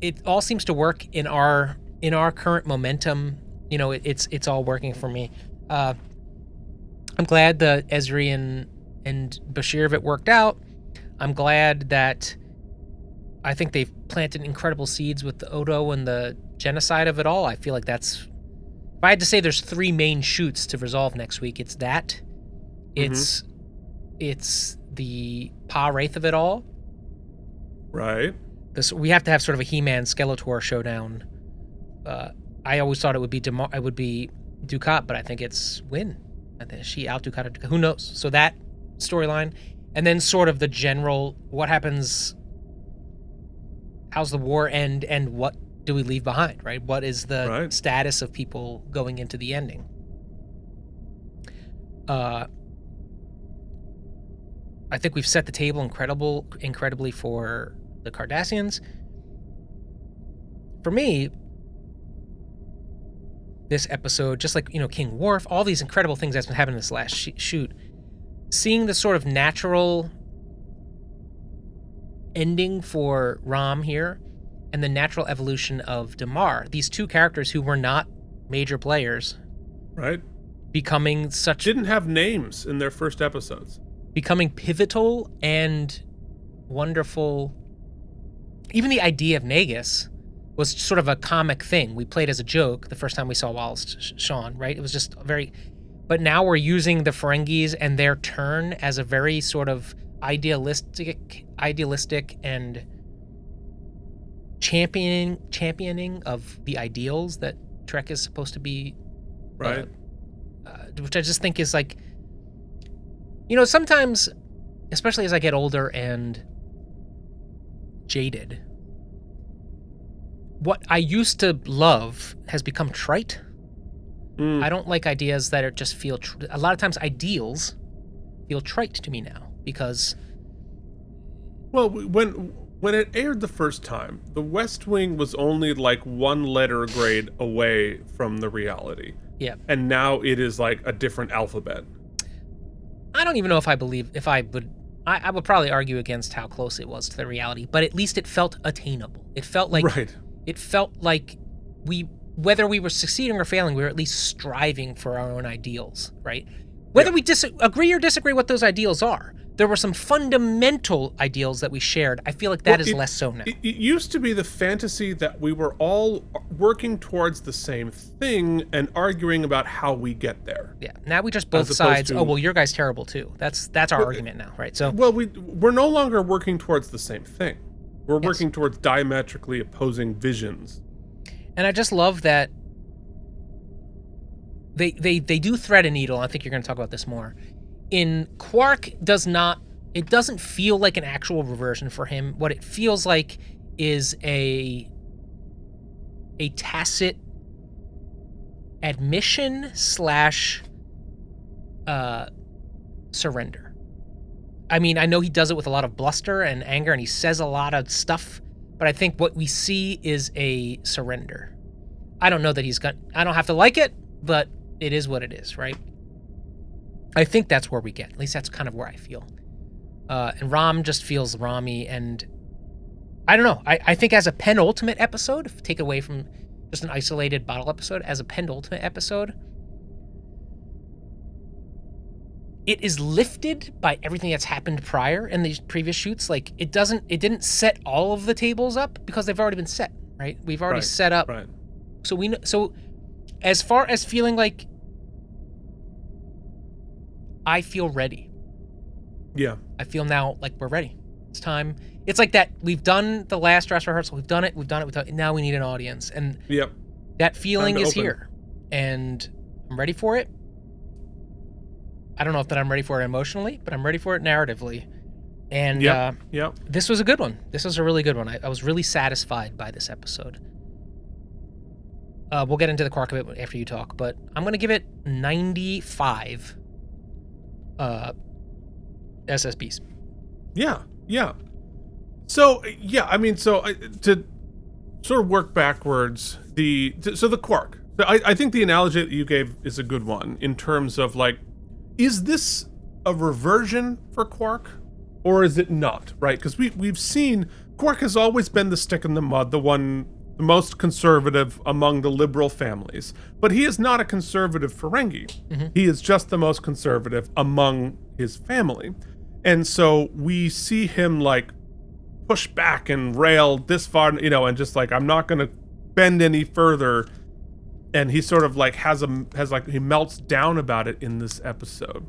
it all seems to work in our in our current momentum, you know, it's all working for me. I'm glad the Ezri and Bashir of it worked out. I'm glad that I think they've planted incredible seeds with the Odo and the genocide of it all. I feel like that's, if I had to say there's 3 main shoots to resolve next week, it's that. It's the Pa Wraith of it all. Right. We have to have sort of a He-Man Skeletor showdown. I always thought it would be Dukat, but I think it's Win. I think she out Dukat. Who knows? So that storyline, and then sort of the general, what happens, how's the war end, and what do we leave behind, right? What is the status of people going into the ending? I think we've set the table incredibly for the Cardassians. For me, this episode, just like, you know, King Worf, all these incredible things that's been happening in this last shoot, seeing the sort of natural ending for Rom here, and the natural evolution of Damar, these 2 characters who were not major players, right, didn't have names in their first episodes, becoming pivotal and wonderful. Even the idea of Nagus was sort of a comic thing. We played as a joke the first time we saw Wallace Shawn, right? It was just but now we're using the Ferengis and their turn as a very sort of idealistic and championing of the ideals that Trek is supposed to be, right? Which I just think is like, you know, sometimes, especially as I get older and jaded, what I used to love has become trite. I don't like ideas that are just feel. A lot of times, ideals feel trite to me now because. Well, when it aired the first time, The West Wing was only like 1 letter grade away from the reality. Yeah. And now it is like a different alphabet. I don't even know if I would probably argue against how close it was to the reality, but at least it felt attainable. It felt like whether we were succeeding or failing, we were at least striving for our own ideals, right? Whether we agree or disagree what those ideals are, there were some fundamental ideals that we shared. I feel like that is less so now. It used to be the fantasy that we were all working towards the same thing and arguing about how we get there. Yeah. Now we just both sides. Oh well, your guy's terrible too. That's our argument now, right? So we're no longer working towards the same thing. We're working towards diametrically opposing visions. And I just love that they do thread a needle. I think you're going to talk about this more. In Quark, it doesn't feel like an actual reversion for him. What it feels like is a tacit admission / surrender. I mean, I know he does it with a lot of bluster and anger, and he says a lot of stuff, but I think what we see is a surrender. I don't know that I don't have to like it, but it is what it is, right? I think that's where we get. At least that's kind of where I feel. And Rom just feels Rom-y, and I don't know. I think as a penultimate episode, if take away from just an isolated bottle episode, as a penultimate episode, it is lifted by everything that's happened prior in these previous shoots. Like it didn't set all of the tables up because they've already been set, right? We've already set up. Right. So we know. So as far as feeling like, I feel ready. Yeah. I feel now like we're ready. It's time. It's like that. We've done the last dress rehearsal. We've done it. Now we need an audience. And that feeling is here. And I'm ready for it. I don't know if that I'm ready for it emotionally, but I'm ready for it narratively. And this was a good one. This was a really good one. I was really satisfied by this episode. We'll get into the Quark of it after you talk, but I'm going to give it 95 SSBs. Yeah. So, to sort of work backwards, the Quark. I think the analogy that you gave is a good one in terms of like, is this a reversion for Quark or is it not, right? Because we've seen Quark has always been the stick in the mud, the one the most conservative among the liberal families. But he is not a conservative Ferengi. He is just the most conservative among his family. And so we see him like push back and rail this far, and just like, I'm not going to bend any further. And he sort of like he melts down about it in this episode.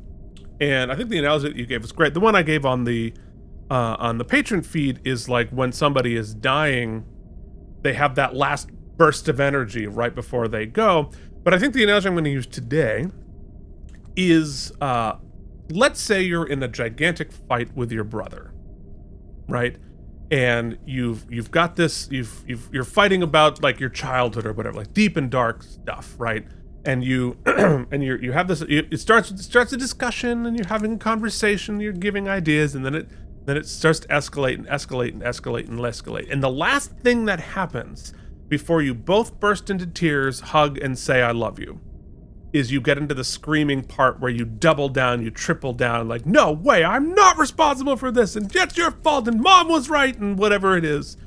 And I think the analogy that you gave was great. The one I gave on the Patron feed is like when somebody is dying, they have that last burst of energy right before they go. But I think the analogy I'm going to use today is, let's say you're in a gigantic fight with your brother, right? And you've got this, you're fighting about like your childhood or whatever, like deep and dark stuff, right? And you have this. It starts a discussion, and you're having a conversation. You're giving ideas, and then it starts to escalate and escalate and escalate and escalate. And the last thing that happens before you both burst into tears, hug, and say "I love you," is you get into the screaming part where you double down, you triple down, like, no way, I'm not responsible for this, and it's your fault, and mom was right, and whatever it is.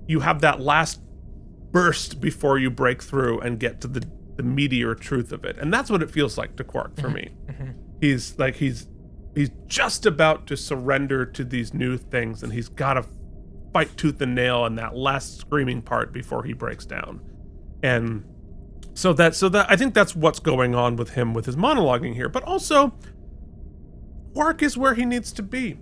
You have that last burst before you break through and get to the meatier truth of it. And that's what it feels like to Quark for me. He's just about to surrender to these new things, and he's got to fight tooth and nail in that last screaming part before he breaks down. And so that I think that's what's going on with him with his monologuing here. But also, Quark is where he needs to be.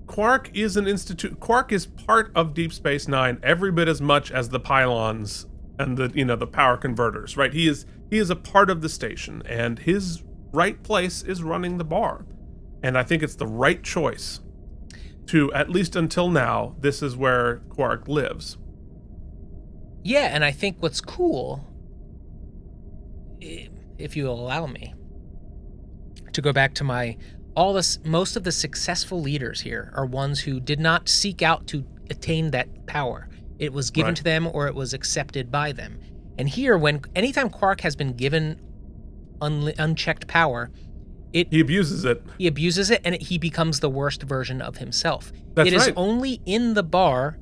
Quark is an institute. Quark is part of Deep Space Nine every bit as much as the pylons and the power converters, right? He is a part of the station, and his right place is running the bar. And I think it's the right choice to, at least until now, this is where Quark lives. Yeah, and I think what's cool, if you allow me, to go back to most of the successful leaders here are ones who did not seek out to attain that power. It was given to them, or it was accepted by them. And here, anytime Quark has been given unchecked power, he abuses it. He abuses it, and he becomes the worst version of himself. It is only in the bar,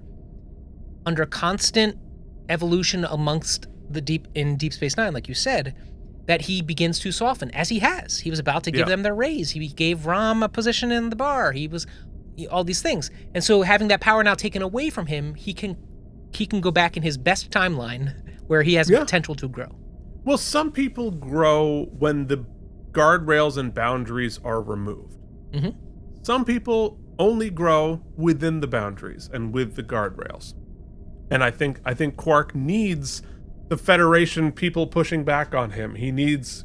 under constant evolution amongst in Deep Space Nine, like you said, that he begins to soften, as he has. He was about to give them their raise. He gave Rom a position in the bar. He was all these things. And so having that power now taken away from him, he can go back in his best timeline where he has potential to grow. Well, some people grow when the guardrails and boundaries are removed. Some people only grow within the boundaries and with the guardrails. And I think Quark needs the Federation people pushing back on him. He needs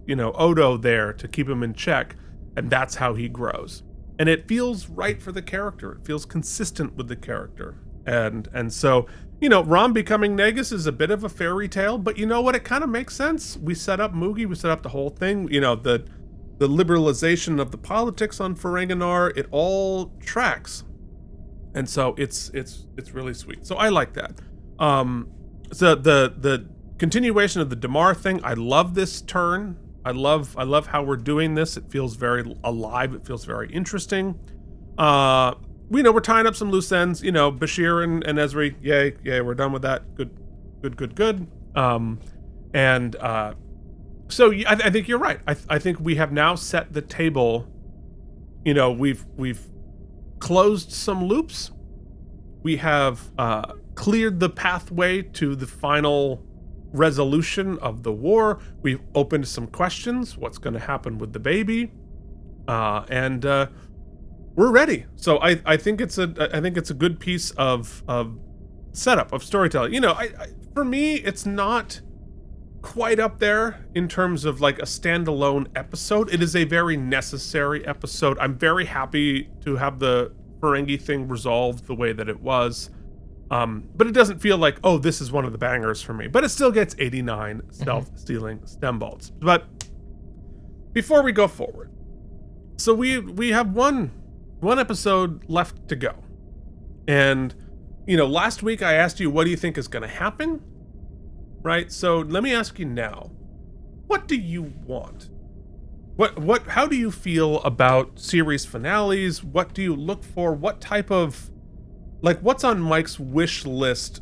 Odo there to keep him in check, and that's how he grows. And it feels right for the character. It feels consistent with the character. And so, Rom becoming Nagus is a bit of a fairy tale, but you know what? It kind of makes sense. We set up Moogie, we set up the whole thing, the liberalization of the politics on Ferenginar, it all tracks. And so it's really sweet. So I like that. So the continuation of the Damar thing, I love this turn. I love how we're doing this. It feels very alive. It feels very interesting. We're tying up some loose ends. Bashir and Ezri, yay, we're done with that. Good. So I think you're right. I think we have now set the table. We've closed some loops. We have cleared the pathway to the final resolution of the war. We've opened some questions. What's going to happen with the baby? And we're ready. So I think it's a good piece of setup of storytelling. For me, it's not quite up there in terms of like a standalone episode. It is a very necessary episode. I'm very happy to have the Ferengi thing resolved the way that it was. But it doesn't feel like, oh, this is one of the bangers for me. But it still gets 89 self-stealing stem bolts. But before we go forward, so we have one episode left to go. And, last week I asked you, what do you think is going to happen? Right? So let me ask you now, what do you want? How do you feel about series finales? What do you look for? What type of, what's on Mike's wish list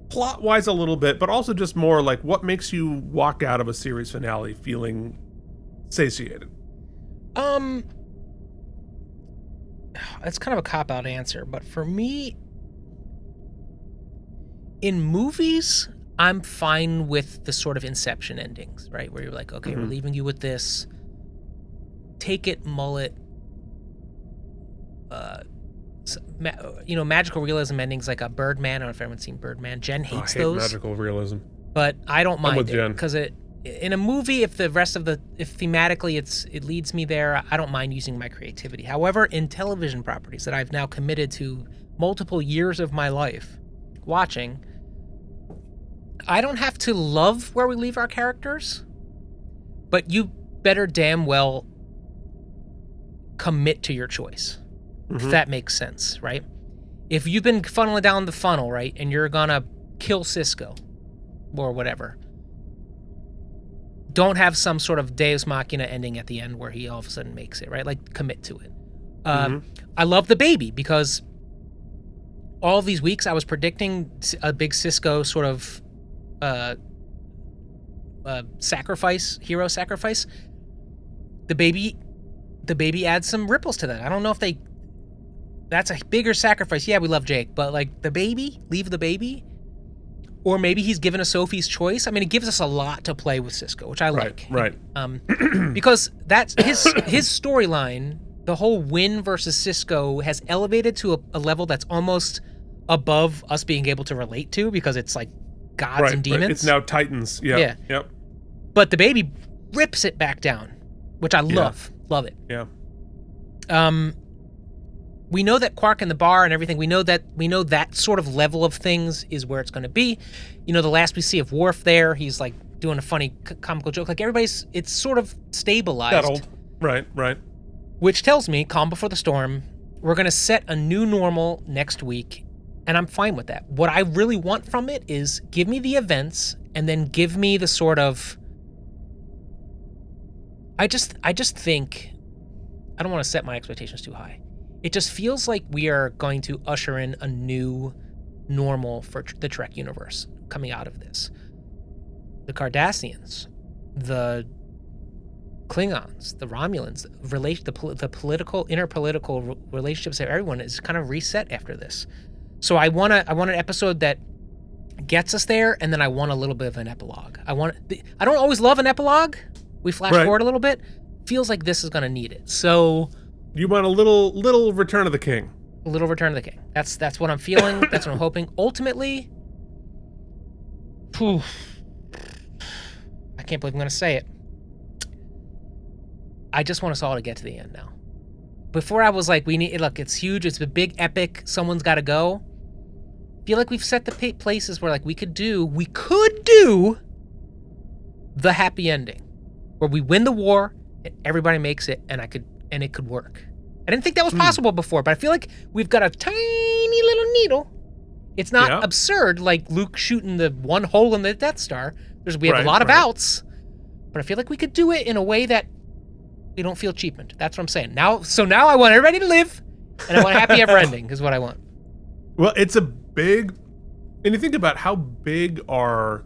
plot-wise a little bit, but also just more like what makes you walk out of a series finale feeling satiated? It's kind of a cop-out answer, but for me, in movies, I'm fine with the sort of Inception endings, right? Where you're like, okay, we're leaving you with this. Take it, mullet. Magical realism endings like a Birdman. I don't know if anyone's seen Birdman. Jen hates I hate those. magical realism. But I don't mind it Jen. because in a movie, if thematically it leads me there, I don't mind using my creativity. However, in television properties that I've now committed to multiple years of my life watching, I don't have to love where we leave our characters, but you better damn well commit to your choice, if that makes sense, right? If you've been funneling down the funnel, right, and you're gonna kill Cisco or whatever, don't have some sort of Deus Machina ending at the end where he all of a sudden makes it, right? Like, commit to it. I love the baby because all of these weeks I was predicting a big Cisco sort of hero sacrifice. The baby adds some ripples to that. I don't know if that's a bigger sacrifice. Yeah, we love Jake, but like leave the baby. Or maybe he's given us Sophie's choice. I mean, it gives us a lot to play with Cisco, which I like. Right. Because that's his storyline, the whole Win versus Cisco has elevated to a level that's almost above us being able to relate to because it's like gods and demons. Right. It's now Titans. Yeah. Yep. But the baby rips it back down, which I love. Love it. Yeah. We know that Quark in the bar and everything, we know that sort of level of things is where it's going to be. The last we see of Worf there, he's like doing a funny comical joke. Like it's sort of stabilized. Settled. Right. Which tells me, calm before the storm, we're going to set a new normal next week, and I'm fine with that. What I really want from it is give me the events and then give me the sort of... I just think... I don't want to set my expectations too high. It just feels like we are going to usher in a new normal for the Trek universe coming out of this. The Cardassians, the Klingons, the Romulans, the political, interpolitical relationships of everyone is kind of reset after this. So I want an episode that gets us there, and then I want a little bit of an epilogue. I don't always love an epilogue. We flash forward a little bit. Feels like this is going to need it. So you want a little Return of the King. A little Return of the King. That's what I'm feeling. That's what I'm hoping. Ultimately, I can't believe I'm going to say it. I just want us all to get to the end now. Before I was like, look, it's huge. It's a big epic. Someone's got to go. I feel like we've set the places where like we could do the happy ending where we win the war and everybody makes it and it could work. I didn't think that was possible before, but I feel like we've got a tiny little needle. It's not absurd like Luke shooting the one hole in the Death Star. We have a lot of outs, but I feel like we could do it in a way that we don't feel cheapened. That's what I'm saying. Now I want everybody to live, and I want a happy ever ending is what I want. Well, it's a big, and you think about how big our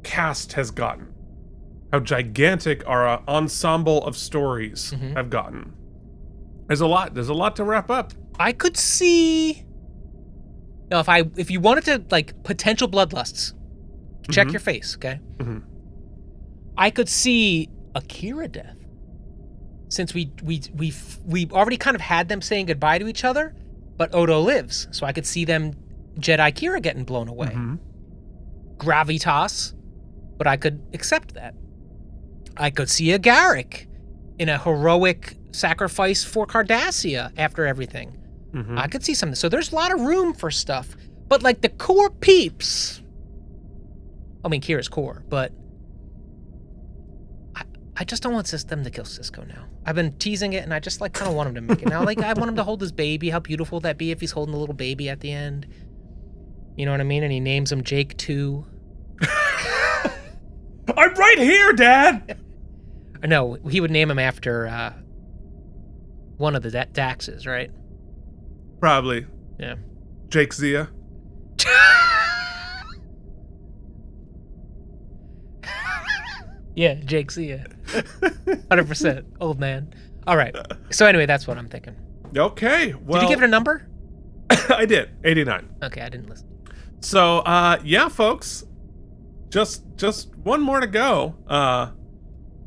cast has gotten, how gigantic our ensemble of stories have gotten. There's a lot to wrap up. I could see. Now, if you wanted to like potential bloodlusts, check your face, okay? I could see a Kira death. Since we've already kind of had them saying goodbye to each other, but Odo lives, so I could see them Jedi Kira getting blown away. Gravitas, but I could accept that. I could see a Garrick in a heroic sacrifice for Cardassia after everything. I could see something. So there's a lot of room for stuff, but like the core peeps. I mean, Kira's core, but I just don't want them to kill Cisco now. I've been teasing it, and I just like kind of want him to make it now. Like I want him to hold his baby. How beautiful would that be if he's holding a little baby at the end? You know what I mean? And he names him Jake 2. I'm right here, Dad. No, he would name him after one of the Daxes, right? Probably. Yeah. Jake Zia. Yeah, Jake, see ya. 100%. Old man. All right. So anyway, that's what I'm thinking. Okay. Well, Did you give it a number? I did. 89. Okay, I didn't listen. So, yeah, folks. Just one more to go.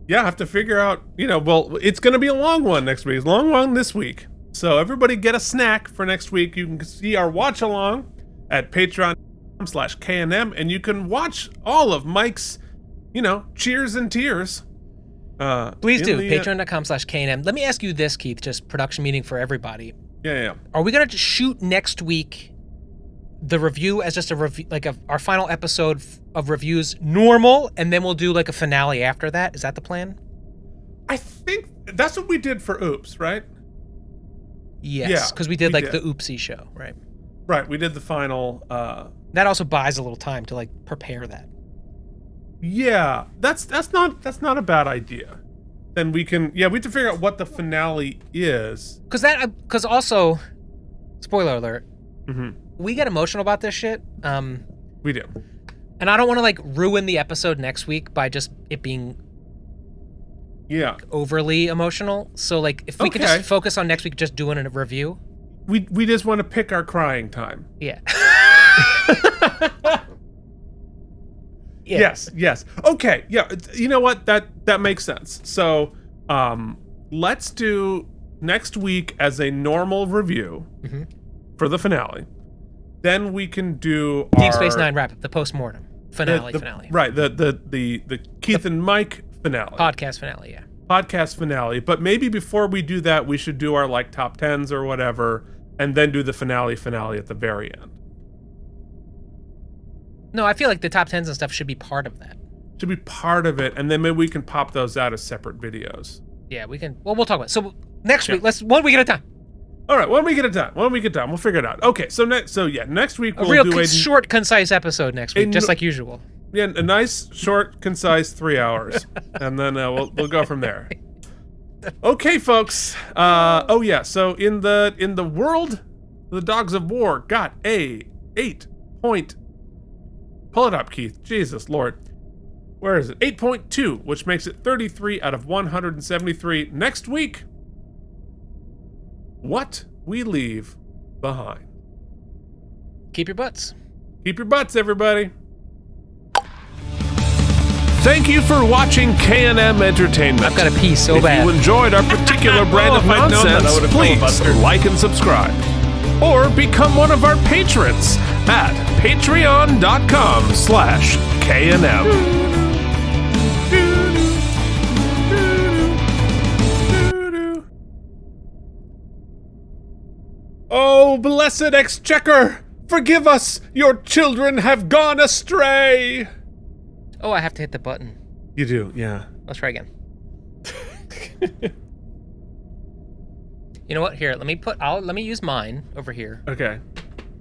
Yeah, I have to figure out, well, it's going to be a long one next week. Long one this week. So everybody get a snack for next week. You can see our watch along at patreon.com/KNM, and you can watch all of Mike's, cheers and tears. Please do. Patreon.com/KNM. Let me ask you this, Keith, just production meeting for everybody. Yeah. Are we going to shoot next week the review as just a review, like our final episode of reviews normal, and then we'll do like a finale after that? Is that the plan? I think that's what we did for Oops, right? Yes, because we did the Oopsie show, right? Right, we did the final. That also buys a little time to like prepare that. Yeah, that's not a bad idea. Then we can we have to figure out what the finale is. Because also, spoiler alert, mm-hmm. we get emotional about this shit. We do, and I don't want to like ruin the episode next week by just it being overly emotional. So like, if we could just focus on next week, just doing a review. We just want to pick our crying time. Yeah. Yeah. Yes. Okay. Yeah. You know what? That makes sense. So, let's do next week as a normal review for the finale. Then we can do Deep Space Nine wrap up, the post-mortem finale. Right. The Keith and Mike finale. Podcast finale. Yeah. Podcast finale. But maybe before we do that, we should do our like top 10s or whatever, and then do the finale at the very end. No, I feel like the top 10s and stuff should be part of that. Should be part of it, and then maybe we can pop those out as separate videos. Yeah, we can. Well, we'll talk about it. So next week, let's 1 week at a time. All right, 1 week at a time. We'll figure it out. Okay, so next week we'll do a short, concise episode next week, just like usual. Yeah, a nice, short, concise 3 hours, and then we'll go from there. Okay, folks. So in the world, the Dogs of War got a 8. Pull it up, Keith. Jesus Lord. Where is it? 8.2, which makes it 33 out of 173. Next week, what we leave behind. Keep your butts. Keep your butts, everybody. Thank you for watching K&M Entertainment. I've got a pee so bad. If you enjoyed our particular brand of nonsense, please like and subscribe. Or become one of our patrons at patreon.com/KNM. Oh, blessed exchequer, forgive us, your children have gone astray. Oh, I have to hit the button. You do, yeah. Let's try again. You know what? Here, let me use mine over here. Okay.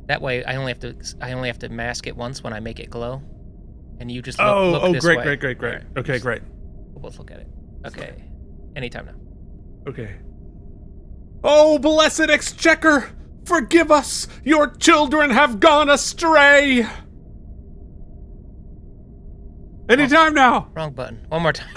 That way, I only have to mask it once when I make it glow, and you just look this way. Great. Right. Okay, great. We'll both look at it. Okay. Anytime now. Okay. Oh, blessed exchequer, forgive us, your children have gone astray. Anytime now. Wrong button. One more time.